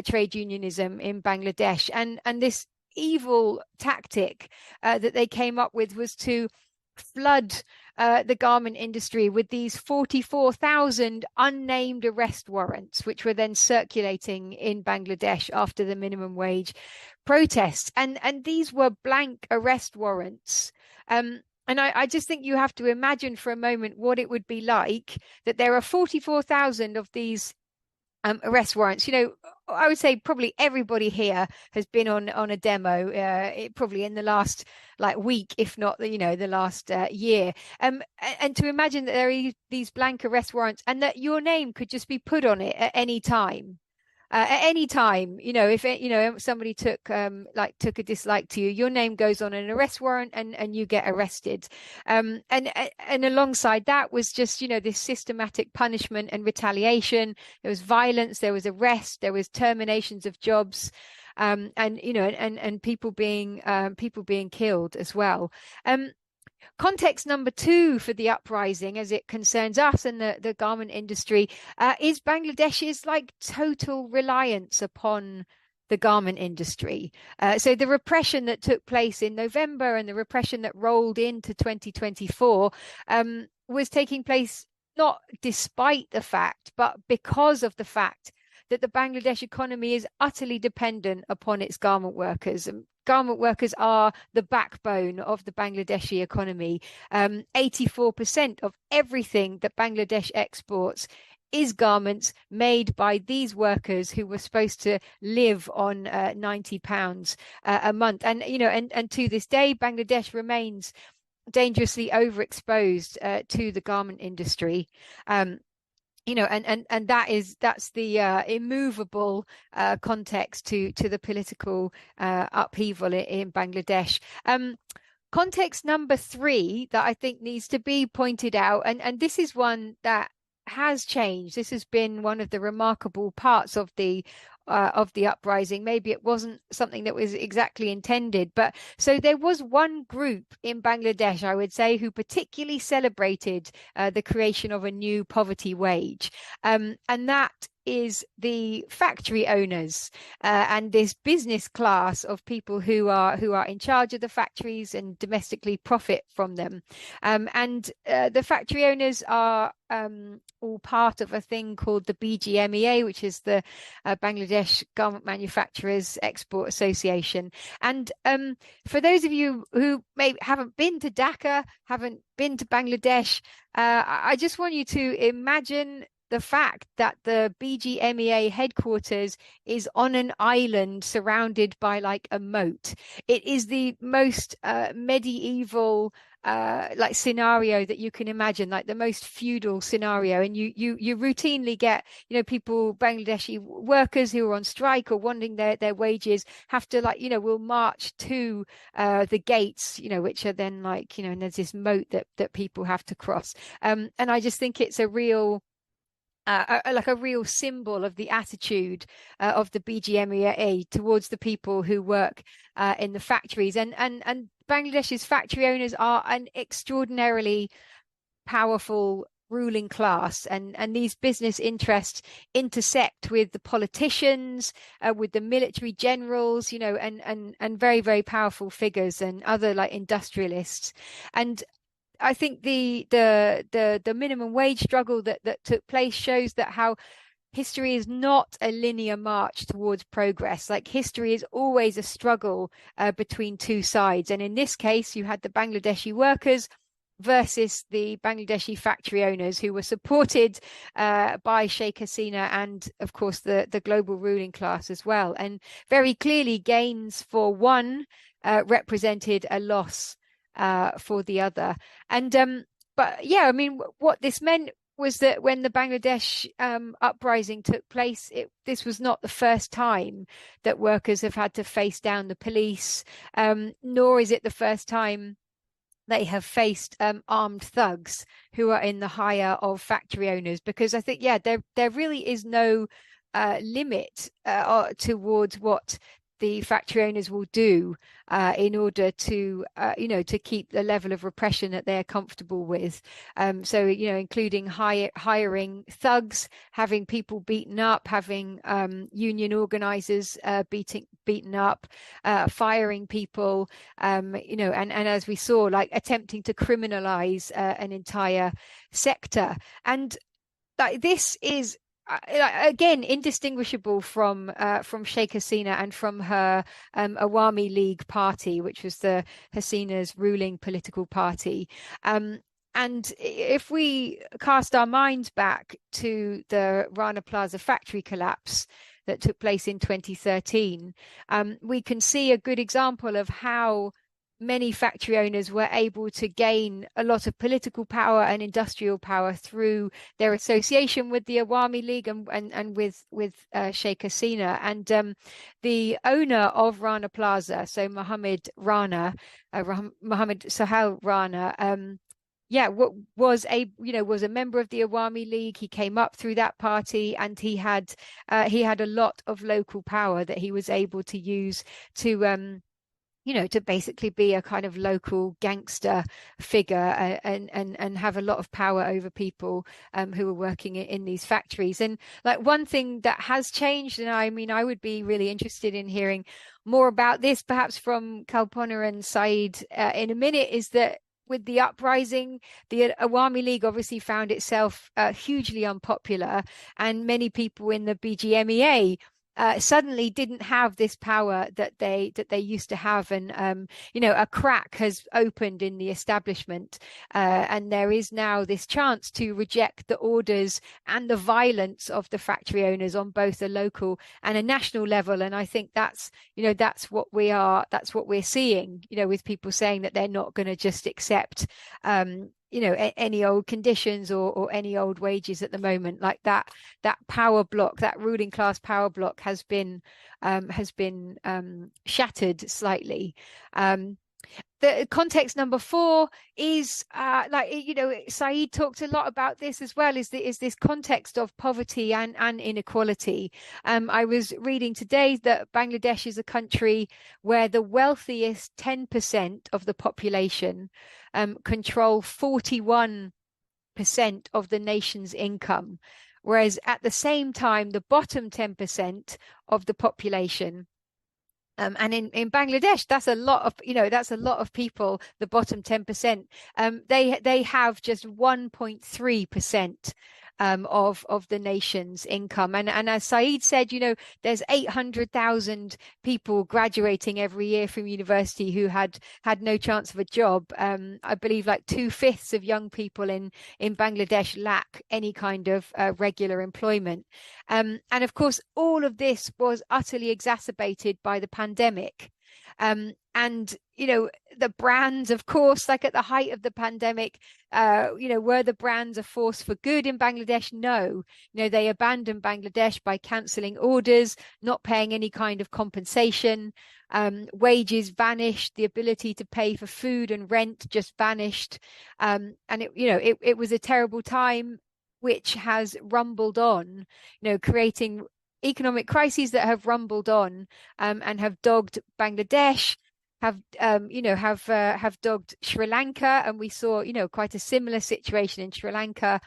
trade unionism in Bangladesh. And this evil tactic that they came up with was to flood the garment industry with these 44,000 unnamed arrest warrants, which were then circulating in Bangladesh after the minimum wage protests. And these were blank arrest warrants. And I just think you have to imagine for a moment what it would be like that there are 44,000 of these arrest warrants. I would say probably everybody here has been on a demo, probably in the last week, if not the last year. And to imagine that there are these blank arrest warrants and that your name could just be put on it at any time. At any time, if somebody took a dislike to you, your name goes on an arrest warrant and you get arrested. And alongside that was just this systematic punishment and retaliation. There was violence, there was arrest, there was terminations of jobs, and people being killed as well. Context number 2 for the uprising, as it concerns us and the garment industry, is Bangladesh's total reliance upon the garment industry. So the repression that took place in November and the repression that rolled into 2024 was taking place not despite the fact, but because of the fact that the Bangladesh economy is utterly dependent upon its garment workers. Garment workers are the backbone of the Bangladeshi economy. 84% of everything that Bangladesh exports is garments made by these workers who were supposed to live on £90 a month. And to this day, Bangladesh remains dangerously overexposed to the garment industry. And that's the immovable context to the political upheaval in Bangladesh. Context number 3 that I think needs to be pointed out, and this is one that has changed. This has been one of the remarkable parts of the uprising. Maybe it wasn't something that was exactly intended, but so there was one group in Bangladesh, I would say, who particularly celebrated the creation of a new poverty wage, and that is the factory owners and this business class of people who are in charge of the factories and domestically profit from them. And the factory owners are all part of a thing called the BGMEA, which is the Bangladesh Garment Manufacturers Export Association. And for those of you who maybe haven't been to Dhaka, haven't been to Bangladesh, I just want you to imagine the fact that the BGMEA headquarters is on an island surrounded by a moat. It is the most medieval scenario that you can imagine, the most feudal scenario. And you routinely get people, Bangladeshi workers who are on strike or wanting their wages, have to will march to the gates, which are then and there's this moat that people have to cross. And I just think it's a real a real symbol of the attitude of the BGMEA towards the people who work in the factories. And Bangladesh's factory owners are an extraordinarily powerful ruling class, and these business interests intersect with the politicians, with the military generals, you know, and very, very powerful figures and other like industrialists. And I think the minimum wage struggle that took place shows that how history is not a linear march towards progress. Like, history is always a struggle between two sides. And in this case, you had the Bangladeshi workers versus the Bangladeshi factory owners, who were supported by Sheikh Hasina and, of course, the global ruling class as well. And very clearly, gains for one represented a loss for the other. And but yeah, I mean, what this meant was that when the Bangladesh uprising took place, this was not the first time that workers have had to face down the police, nor is it the first time they have faced armed thugs who are in the hire of factory owners. Because I think, yeah, there really is no limit towards what the factory owners will do in order to, to keep the level of repression that they're comfortable with. So, including hiring thugs, having people beaten up, having union organizers beaten up, firing people, and as we saw, like attempting to criminalize an entire sector. And this is again indistinguishable from Sheikh Hasina and from her Awami League party, which was the Hasina's ruling political party. And if we cast our minds back to the Rana Plaza factory collapse that took place in 2013, we can see a good example of how many factory owners were able to gain a lot of political power and industrial power through their association with the Awami League and with Sheikh Hasina. And the owner of Rana Plaza, so Mohammed Sahel Rana, was a member of the Awami League. He came up through that party, and he had a lot of local power that he was able to use to to basically be a kind of local gangster figure and have a lot of power over people who were working in these factories. And like, one thing that has changed, and I mean, I would be really interested in hearing more about this, perhaps from Kalpona and Syed in a minute, is that with the uprising, the Awami League obviously found itself hugely unpopular, and many people in the BGMEA suddenly didn't have this power that they used to have. And a crack has opened in the establishment, and there is now this chance to reject the orders and the violence of the factory owners on both a local and a national level. And I think that's what we're seeing, with people saying that they're not going to just accept any old conditions or any old wages at the moment. Like that power block, that ruling class power block has been shattered slightly. The context number 4 is Syed talked a lot about this as well, is this context of poverty and inequality. I was reading today that Bangladesh is a country where the wealthiest 10% of the population control 41% of the nation's income, whereas at the same time the bottom 10% of the population, and in Bangladesh, that's a lot of people, the bottom 10%, they have just 1.3% of the nation's income. And as Syed said, there's 800,000 people graduating every year from university who had no chance of a job. I believe like 2/5 of young people in Bangladesh lack any kind of regular employment. And of course, all of this was utterly exacerbated by the pandemic. And the brands, of course, like at the height of the pandemic, were the brands a force for good in Bangladesh? No. They abandoned Bangladesh by cancelling orders, not paying any kind of compensation. Wages vanished. The ability to pay for food and rent just vanished. And it was a terrible time, which has rumbled on, creating economic crises that have rumbled on and have dogged Bangladesh, have dogged Sri Lanka. And we saw quite a similar situation in Sri Lanka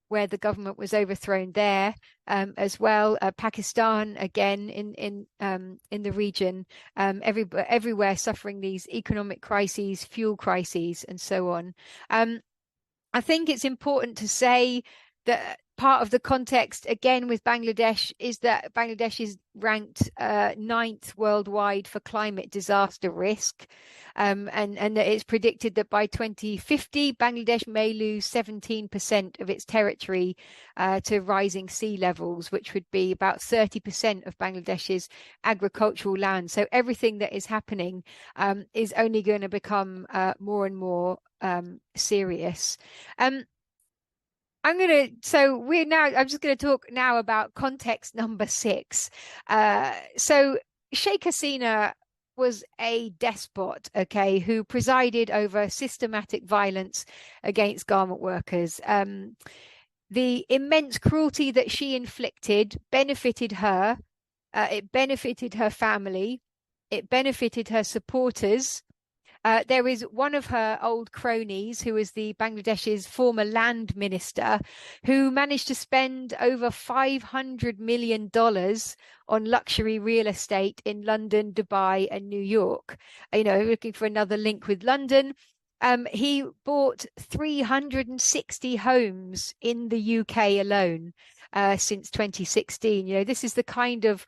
where the government was overthrown there, as well. Pakistan, again, in the region, everywhere suffering these economic crises, fuel crises, and so on. I think it's important to say that part of the context, again, with Bangladesh is that Bangladesh is ranked 9th worldwide for climate disaster risk. And that it's predicted that by 2050, Bangladesh may lose 17% of its territory to rising sea levels, which would be about 30% of Bangladesh's agricultural land. So everything that is happening is only going to become more and more serious. I'm just going to talk now about context number 6. So Sheikh Hasina was a despot, okay, who presided over systematic violence against garment workers. The immense cruelty that she inflicted benefited her, it benefited her family, it benefited her supporters. There is one of her old cronies, who is the Bangladesh's former land minister, who managed to spend over $500 million on luxury real estate in London, Dubai, and New York. Looking for another link with London. He bought 360 homes in the UK alone since 2016. This is the kind of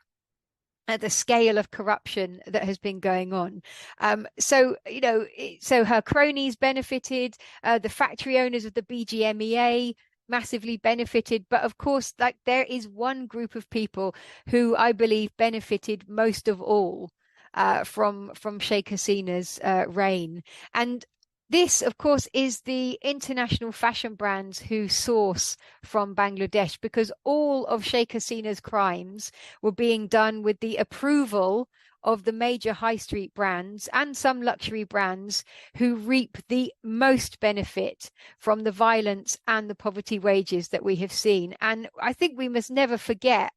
the scale of corruption that has been going on. So her cronies benefited, the factory owners of the BGMEA massively benefited. But of course, there is one group of people who I believe benefited most of all from Sheikh Hasina's reign. And this, of course, is the international fashion brands who source from Bangladesh, because all of Sheikh Hasina's crimes were being done with the approval of the major high street brands and some luxury brands who reap the most benefit from the violence and the poverty wages that we have seen. And I think we must never forget,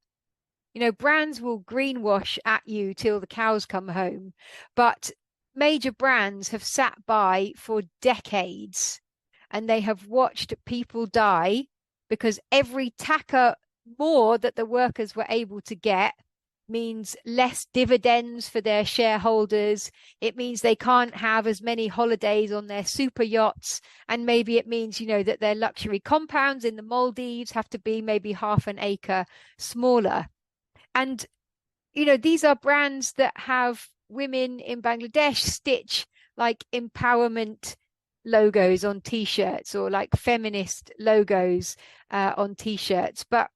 brands will greenwash at you till the cows come home, but major brands have sat by for decades and they have watched people die because every tacker more that the workers were able to get means less dividends for their shareholders. It means they can't have as many holidays on their super yachts. And maybe it means, that their luxury compounds in the Maldives have to be maybe half an acre smaller. And, these are brands that have women in Bangladesh stitch like empowerment logos on t-shirts or like feminist logos on t-shirts. But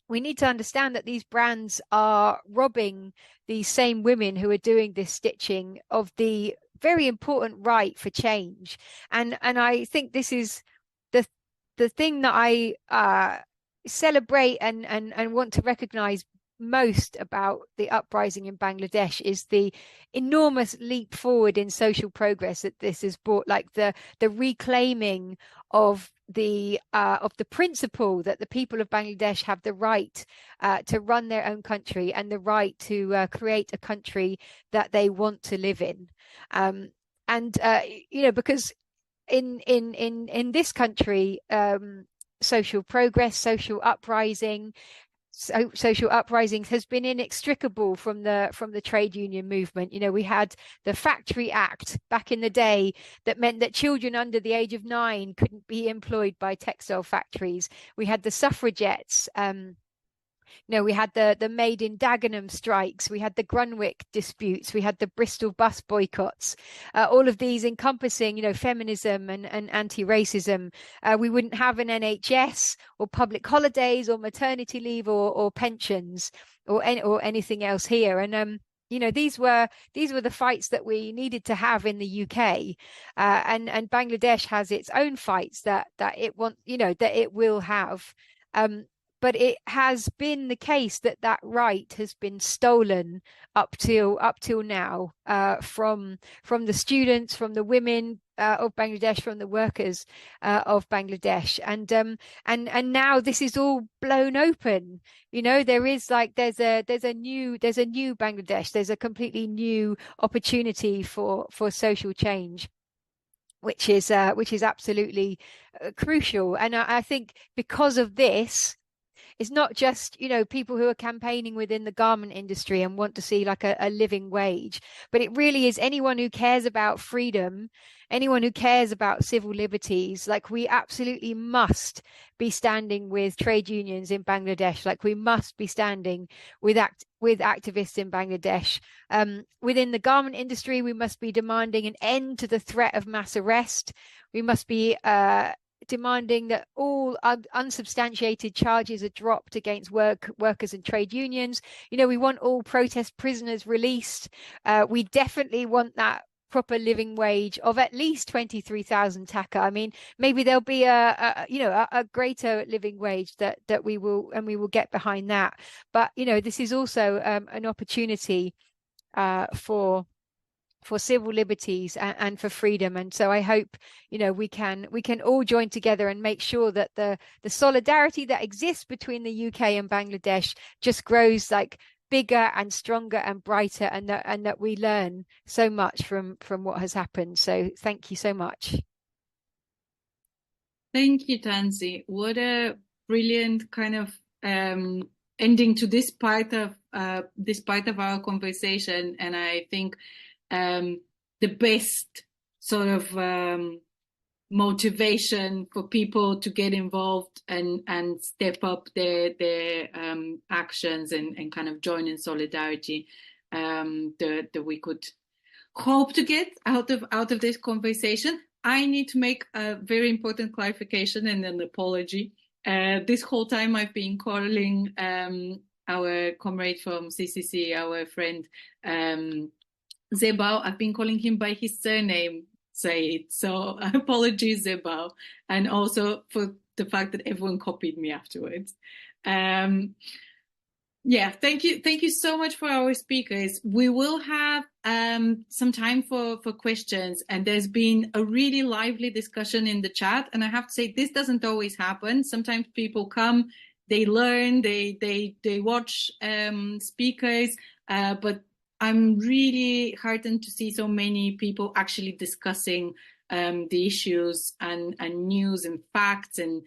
we need to understand that these brands are robbing these same women who are doing this stitching of the very important right for change. And I think this is the thing that I celebrate and want to recognize most about the uprising in Bangladesh is the enormous leap forward in social progress that this has brought, like the reclaiming of the principle that the people of Bangladesh have the right to run their own country and the right to create a country that they want to live in. Because in this country, social progress, social uprisings has been inextricable from the trade union movement. We had the Factory Act back in the day that meant that children under the age of 9 couldn't be employed by textile factories. We had the suffragettes. We had the Made in Dagenham strikes, we had the Grunwick disputes, we had the Bristol bus boycotts, all of these encompassing, feminism and anti-racism. We wouldn't have an NHS or public holidays or maternity leave or pensions or anything else here. And these were the fights that we needed to have in the UK, and Bangladesh has its own fights that it will have. But it has been the case that right has been stolen up till now from the students, from the women of Bangladesh, from the workers of Bangladesh, and now this is all blown open. There's a new Bangladesh. There's a completely new opportunity for social change. which is absolutely crucial. And I think because of this, it's not just, you know, people who are campaigning within the garment industry and want to see like a living wage, but it really is anyone who cares about freedom, anyone who cares about civil liberties. Like, we absolutely must be standing with trade unions in Bangladesh. Like, we must be standing with activists in Bangladesh. Within the garment industry, we must be demanding an end to the threat of mass arrest. We must be demanding that all unsubstantiated charges are dropped against workers and trade unions. You know, we want all protest prisoners released. We definitely want that proper living wage of at least 23,000 taka. I mean, maybe there'll be a greater living wage that we will get behind that. But, you know, this is also an opportunity for civil liberties and for freedom. And so I hope, you know, we can all join together and make sure that the solidarity that exists between the UK and Bangladesh just grows like bigger and stronger and brighter, and that we learn so much from what has happened. So thank you so much. Thank you, Tansy. What a brilliant kind of ending to this part of our conversation. And I think the best sort of motivation for people to get involved and step up their actions and kind of join in solidarity that we could hope to get out of this conversation. I need to make a very important clarification and an apology. This whole time I've been calling our comrade from CCC, our friend Zebal, I've been calling him by his surname, Syed. So apologies, Zebal, and also for the fact that everyone copied me afterwards. Yeah, thank you so much for our speakers. We will have some time for questions, and there's been a really lively discussion in the chat. And I have to say, this doesn't always happen. Sometimes people come, they learn, they watch speakers, but I'm really heartened to see so many people actually discussing the issues and news and facts and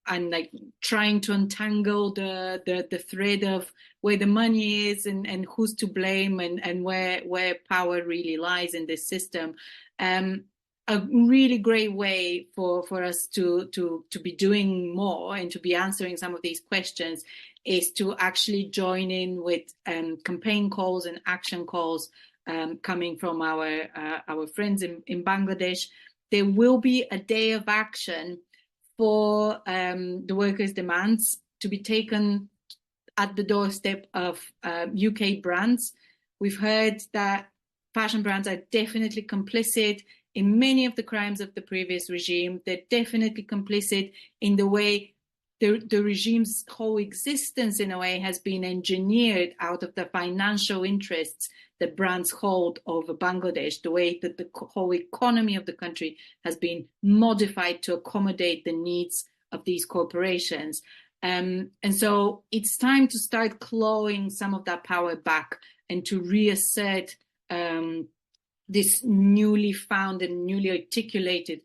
like trying to untangle the thread of where the money is and who's to blame and where power really lies in this system. A really great way for us to be doing more and to be answering some of these questions is to actually join in with campaign calls and action calls coming from our friends in Bangladesh. There will be a day of action for the workers' demands to be taken at the doorstep of UK brands. We've heard that fashion brands are definitely complicit in many of the crimes of the previous regime. They're definitely complicit in the way the regime's whole existence, in a way, has been engineered out of the financial interests that brands hold over Bangladesh, the way that the whole economy of the country has been modified to accommodate the needs of these corporations. And so it's time to start clawing some of that power back and to reassert this newly found and newly articulated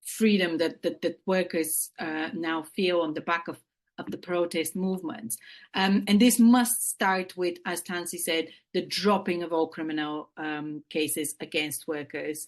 freedom that workers now feel on the back of the protest movements. And this must start with, as Tansy said, the dropping of all criminal cases against workers.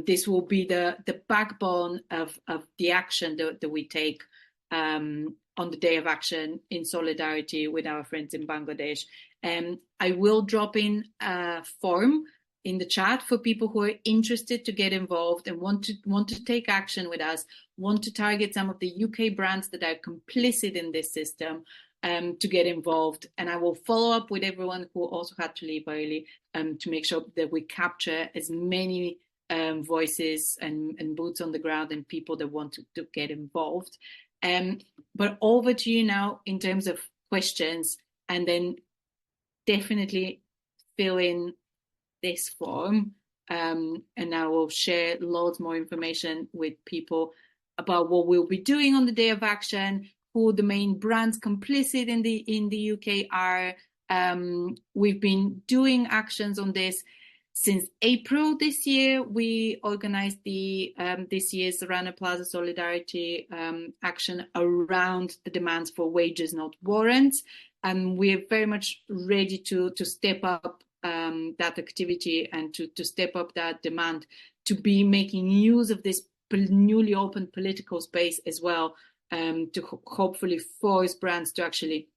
This will be the backbone of the action that we take on the day of action in solidarity with our friends in Bangladesh. I will drop in a form in the chat for people who are interested to get involved and want to take action with us, want to target some of the UK brands that are complicit in this system, to get involved. And I will follow up with everyone who also had to leave early to make sure that we capture as many voices and boots on the ground and people that want to get involved. But over to you now in terms of questions, and then definitely fill in this form, and I will share loads more information with people about what we'll be doing on the day of action, who the main brands complicit in the UK are. We've been doing actions on this Since April this year, we organized the this year's Rana Plaza Solidarity action around the demands for wages, not warrants. And we're very much ready to step up that activity and to step up that demand, to be making use of this newly opened political space as well, to hopefully force brands to actually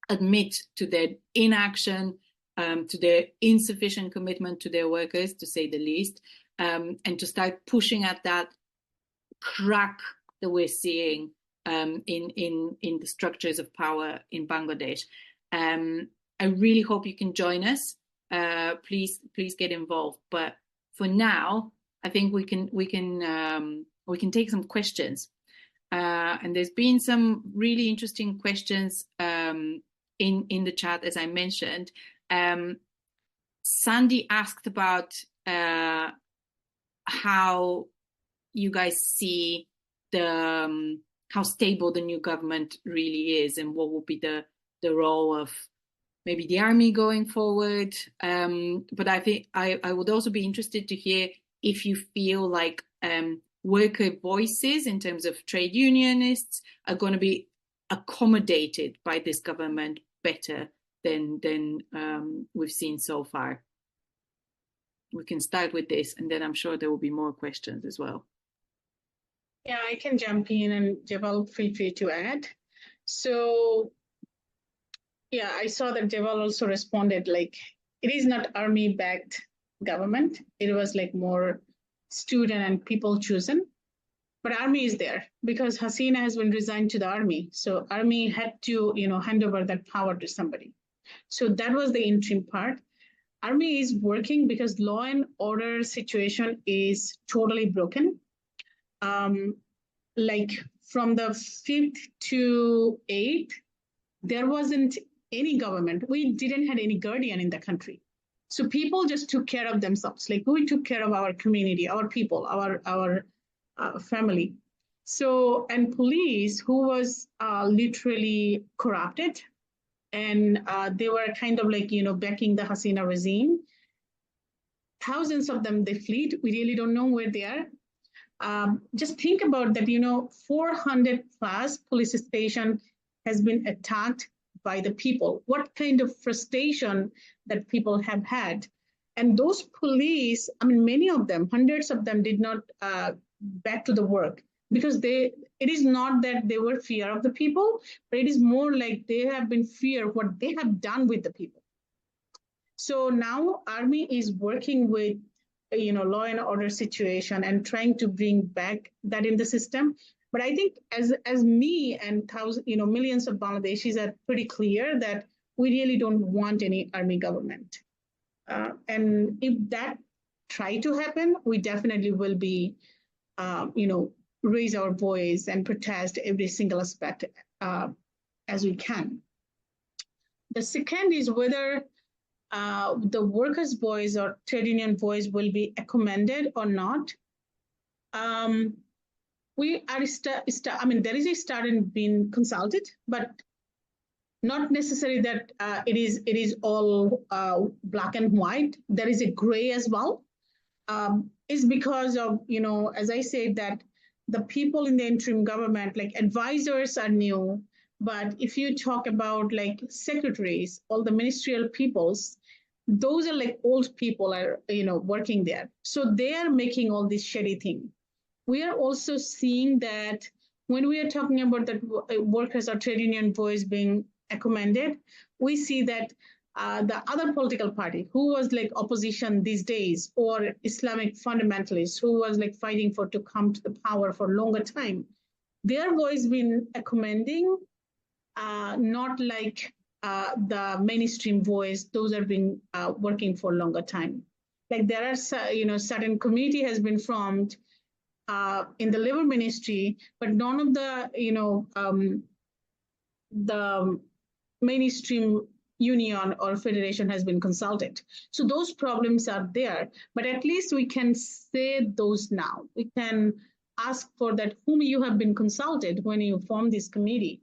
admit to their inaction, to their insufficient commitment to their workers, to say the least, and to start pushing at that crack that we're seeing in the structures of power in Bangladesh. I really hope you can join us. Please get involved. But for now, I think we can take some questions. And there's been some really interesting questions in the chat, as I mentioned. Sandy asked about how you guys see how stable the new government really is, and what will be the role of maybe the army going forward. But I think I would also be interested to hear if you feel like worker voices in terms of trade unionists are going to be accommodated by this government better than we've seen so far. We can start with this, and then I'm sure there will be more questions as well. Yeah, I can jump in, and Zebal, feel free to add. So, yeah, I saw that Zebal also responded like, it is not army-backed government. It was like more student and people chosen. But army is there because Hasina has been resigned to the army. So army had to, hand over that power to somebody. So that was the interim part. Army is working because law and order situation is totally broken. Like from the 5th to 8th, there wasn't any government. We didn't have any guardian in the country. So people just took care of themselves. Like we took care of our community, our people, our family. So, and police, who was literally corrupted, and they were kind of like, backing the Hasina regime. Thousands of them, they fled. We really don't know where they are. Just think about that, 400 plus police station has been attacked by the people. What kind of frustration that people have had. And those police, many of them, hundreds of them did not back to the work because it is not that they were fear of the people, but it is more like they have been fear of what they have done with the people. So now army is working with, law and order situation and trying to bring back that in the system. But I think as me and millions of Bangladeshis are pretty clear that we really don't want any army government. And if that try to happen, we definitely will be, raise our voice and protest every single aspect as we can. The second is whether the workers' voice or trade union voice will be commended or not. We are there is a start in being consulted, but not necessarily that it is all black and white. There is a gray as well. It's because of, as I said, that the people in the interim government, like advisors are new, but if you talk about like secretaries, all the ministerial peoples, those are like old people are, working there. So they are making all this shady thing. We are also seeing that when we are talking about that workers or trade union voice being commended, we see that the other political party who was like opposition these days, or Islamic fundamentalists who was like fighting to come to the power for a longer time, their voice been commending, not like the mainstream voice. Those are been working for a longer time. Like there are, certain committee has been formed in the labor ministry, but none of the, the mainstream union or federation has been consulted. So those problems are there, but at least we can say those now. We can ask for that, whom you have been consulted when you formed this committee.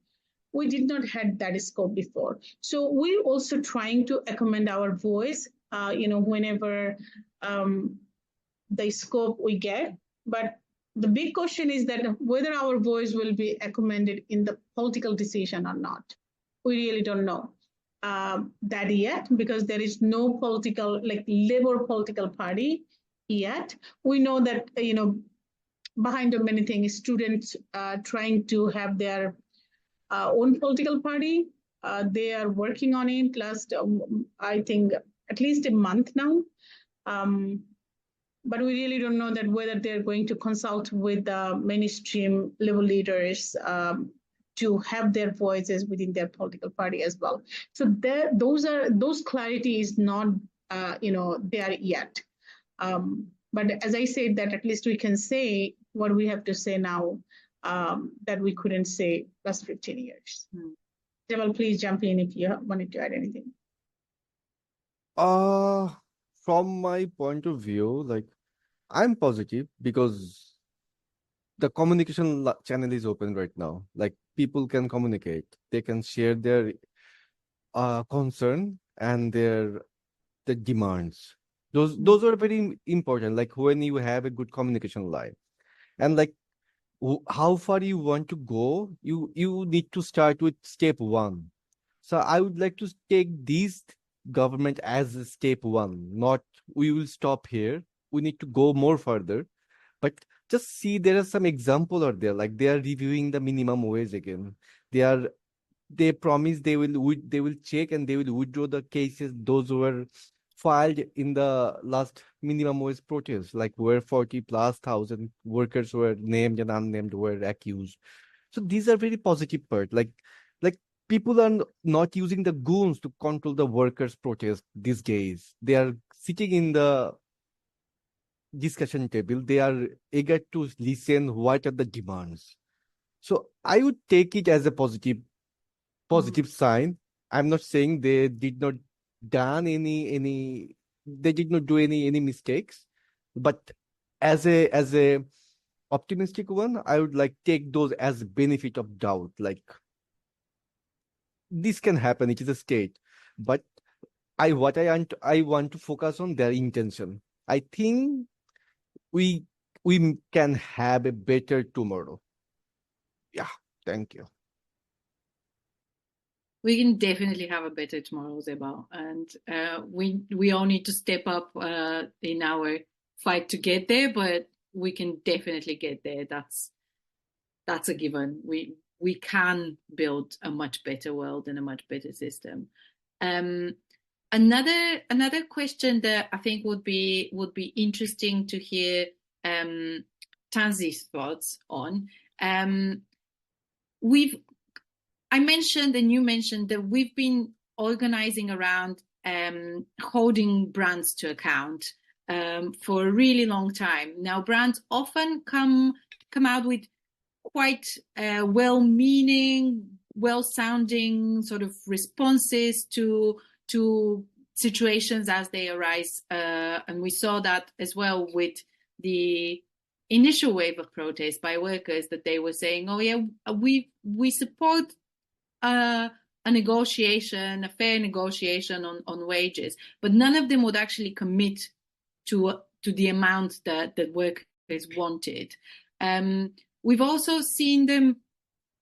We did not have that scope before. So we're also trying to commend our voice whenever the scope we get. But the big question is that whether our voice will be recommended in the political decision or not. We really don't know that yet, because there is no political, like Labour political party yet. We know that, behind the many things, students trying to have their own political party. They are working on it last, I think, at least a month now. But we really don't know that whether they're going to consult with the mainstream level leaders to have their voices within their political party as well. So those clarity is not there yet. But as I said, that at least we can say what we have to say now that we couldn't say last 15 years. Zebal, please jump in if you wanted to add anything. From my point of view, like, I'm positive because the communication channel is open right now. Like, people can communicate, they can share their concern and their demands. Those are very important. Like, when you have a good communication line, and like how far you want to go, you need to start with step one. So I would like to take this government as a step one, not we will stop here. We need to go more further. But just see, there are some example out there, like they are reviewing the minimum wage again. They promise they will check and they will withdraw the cases those who were filed in the last minimum wage protest, like where 40,000+ workers were named and unnamed were accused. So these are very positive part. Like people are not using the goons to control the workers' protest these days. They are sitting in the discussion table. They are eager to listen what are the demands. So I would take it as a positive sign. I'm not saying they did not done they did not do any mistakes, but as a optimistic one, I would like take those as benefit of doubt. Like, this can happen, it is a state, but I want to focus on their intention. I think we can have a better tomorrow. Yeah, thank you. We can definitely have a better tomorrow, Zebal, and we all need to step up in our fight to get there. But we can definitely get there. That's a given. We can build a much better world and a much better system. Another question that I think would be interesting to hear Tansy's thoughts on. I mentioned, and you mentioned, that we've been organizing around holding brands to account for a really long time. Now, brands often come out with quite well-meaning, well-sounding sort of responses to situations as they arise. And we saw that as well with the initial wave of protests by workers, that they were saying, oh yeah, we support a negotiation, a fair negotiation on wages, but none of them would actually commit to the amount that workers wanted. We've also seen them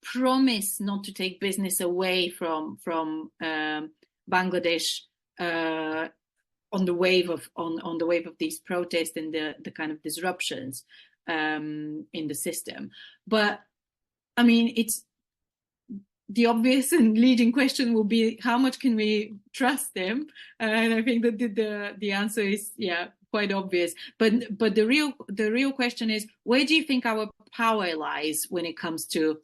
promise not to take business away from Bangladesh on the wave of these protests and the kind of disruptions in the system. But I mean, it's the obvious and leading question will be, how much can we trust them? And I think that the answer is, yeah, quite obvious. But the real question is, where do you think our power lies when it comes to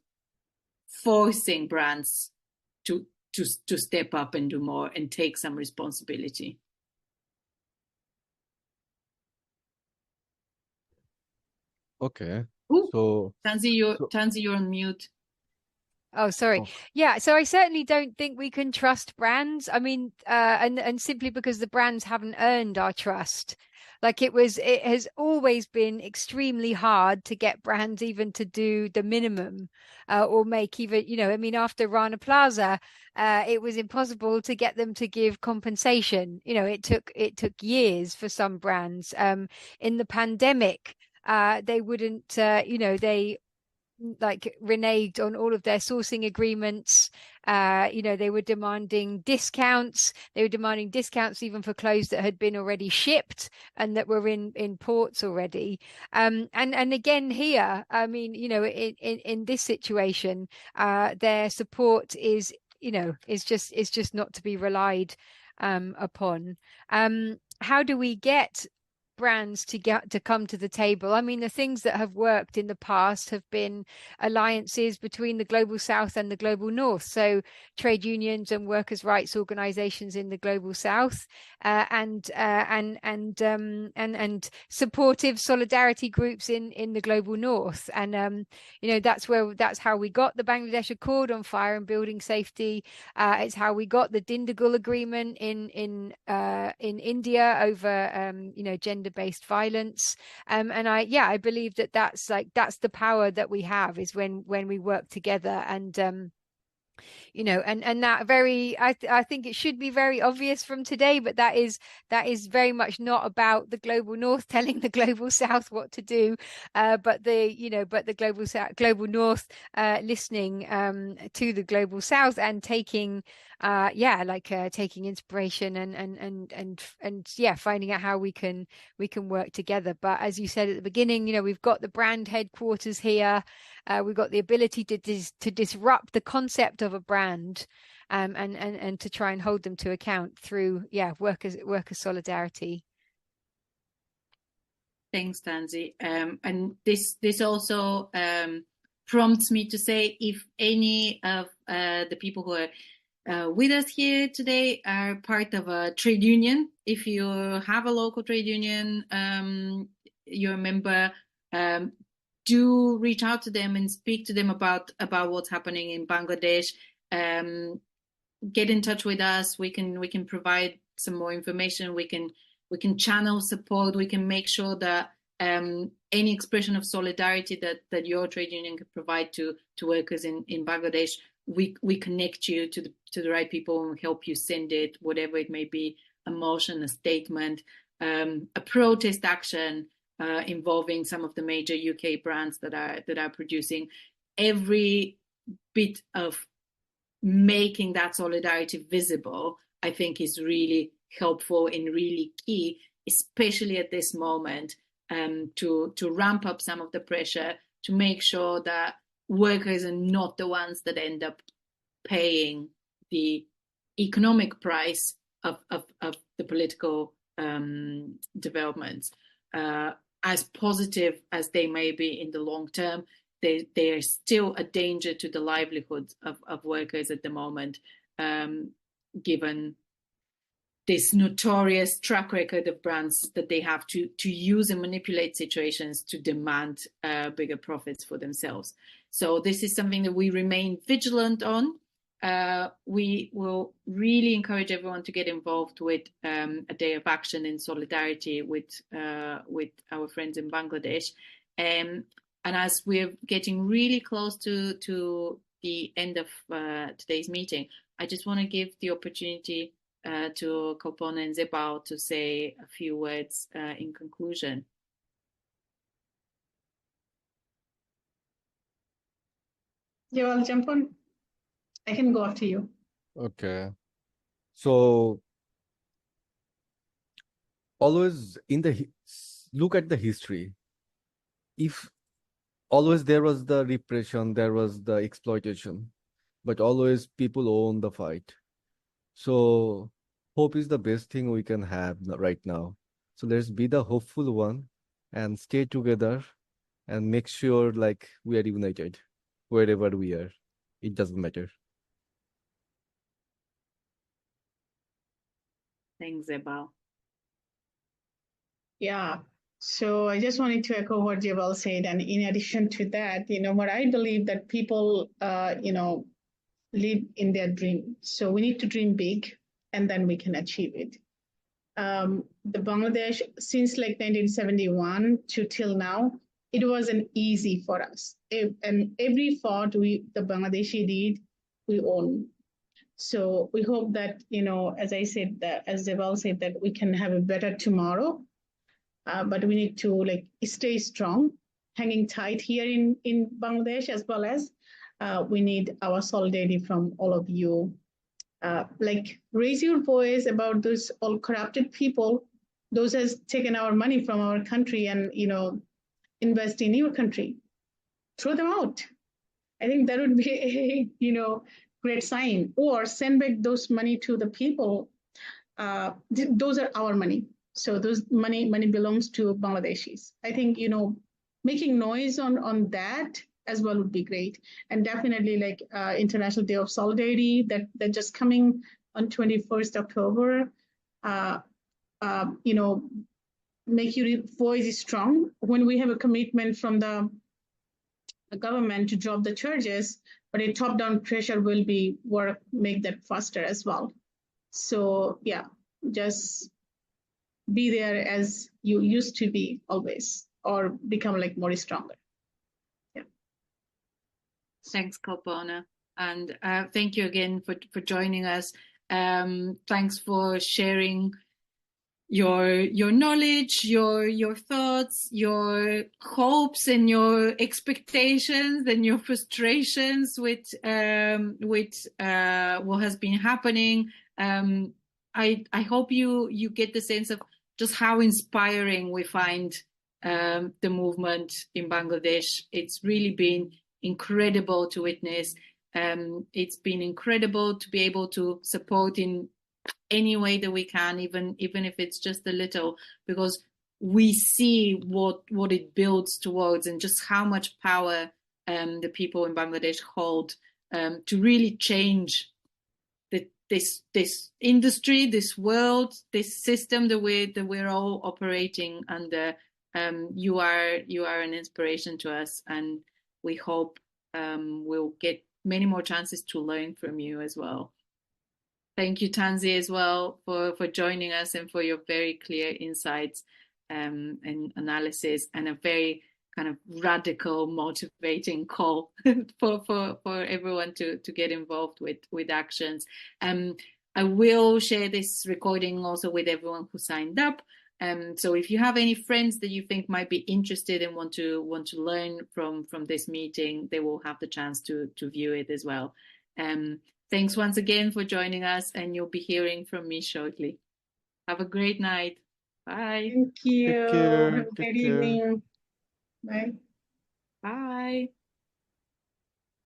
forcing brands to step up and do more and take some responsibility? Okay. Ooh, So Tansy, you're on mute. Oh, sorry. Yeah, so I certainly don't think we can trust brands. I mean, and simply because the brands haven't earned our trust. Like it has always been extremely hard to get brands even to do the minimum, or make even, I mean, after Rana Plaza, it was impossible to get them to give compensation. It took years for some brands. In the pandemic, they wouldn't, they like reneged on all of their sourcing agreements. They were demanding discounts. They were demanding discounts even for clothes that had been already shipped and that were in ports already. And again here, I mean, in this situation, their support is just not to be relied upon. How do we get brands to come to the table? I mean, the things that have worked in the past have been alliances between the global south and the global north, so trade unions and workers' rights organizations in the global south, and supportive solidarity groups in the global north. And that's how we got the Bangladesh Accord on fire and building safety. It's how we got the Dindigul agreement in India over gender-based violence. And I believe that's the power that we have, is when we work together. And and that I think it should be very obvious from today, but that is very much not about the global north telling the global south what to do, but the global north listening to the global south and taking taking inspiration and finding out how we can work together. But as you said at the beginning, we've got the brand headquarters here. We've got the ability to disrupt the concept of a brand, and to try and hold them to account through worker solidarity. Thanks, Tansy. And this also prompts me to say, if any of the people who are with us here today are part of a trade union, if you have a local trade union, you're a member, do reach out to them and speak to them about what's happening in Bangladesh. Get in touch with us. We can provide some more information. We can channel support. We can make sure that any expression of solidarity that your trade union can provide to workers in Bangladesh, we connect you to the right people and help you send it, whatever it may be, a motion, a statement, a protest action involving some of the major UK brands that are producing. Every bit of making that solidarity visible, I think, is really helpful and really key, especially at this moment, to ramp up some of the pressure, to make sure that workers are not the ones that end up paying the economic price of the political developments. As positive as they may be in the long term, they are still a danger to the livelihoods of workers at the moment, given this notorious track record of brands that they have to use and manipulate situations to demand bigger profits for themselves. So this is something that we remain vigilant on. We will really encourage everyone to get involved with a day of action in solidarity with our friends in Bangladesh. And as we're getting really close to the end of today's meeting, I just want to give the opportunity to Kalpona and Zebal to say a few words in conclusion. Yeah, I'll jump on. I can go after you. Okay. So always look at the history. If always there was the repression, there was the exploitation, but always people own the fight. So hope is the best thing we can have right now. So let's be the hopeful one and stay together and make sure we are united wherever we are. It doesn't matter. Thanks, Zebal. Yeah. So I just wanted to echo what Zebal said. And in addition to that, what I believe that people, live in their dream. So we need to dream big, and then we can achieve it. the Bangladesh, since like 1971 to till now, it wasn't easy for us. And every fort the Bangladeshi did, we own. So we hope that, as I said, as Zebal said, that we can have a better tomorrow. But we need to stay strong, hanging tight here in Bangladesh, as well as we need our solidarity from all of you. Raise your voice about those all corrupted people, those has taken our money from our country and, invest in your country. Throw them out. I think that would be a, great sign. Or send back those money to the people. Those are our money. So those money belongs to Bangladeshis. I think, making noise on that as well would be great. And definitely International Day of Solidarity that just coming on 21st October, make your voice strong. When we have a commitment from the government to drop the charges, but a top-down pressure will make that faster as well. So yeah, just be there as you used to be always, or become more stronger. Yeah. Thanks, Kalpona. And thank you again for joining us. Thanks for sharing your knowledge, your thoughts, your hopes, and your expectations, and your frustrations with what has been happening. I hope you get the sense of just how inspiring we find the movement in Bangladesh. It's really been incredible to witness. It's been incredible to be able to support in any way that we can, even if it's just a little, because we see what it builds towards and just how much power the people in Bangladesh hold to really change this industry, this world, this system that we're all operating under. You are an inspiration to us, and we hope we'll get many more chances to learn from you as well. Thank you, Tansy, as well, for joining us and for your very clear insights and analysis, and a very kind of radical, motivating call for everyone to get involved with actions. I will share this recording also with everyone who signed up. So if you have any friends that you think might be interested and want to learn from this meeting, they will have the chance to view it as well. Thanks once again for joining us, and you'll be hearing from me shortly. Have a great night. Bye. Thank you. Take care. Have a great evening. Bye. Bye.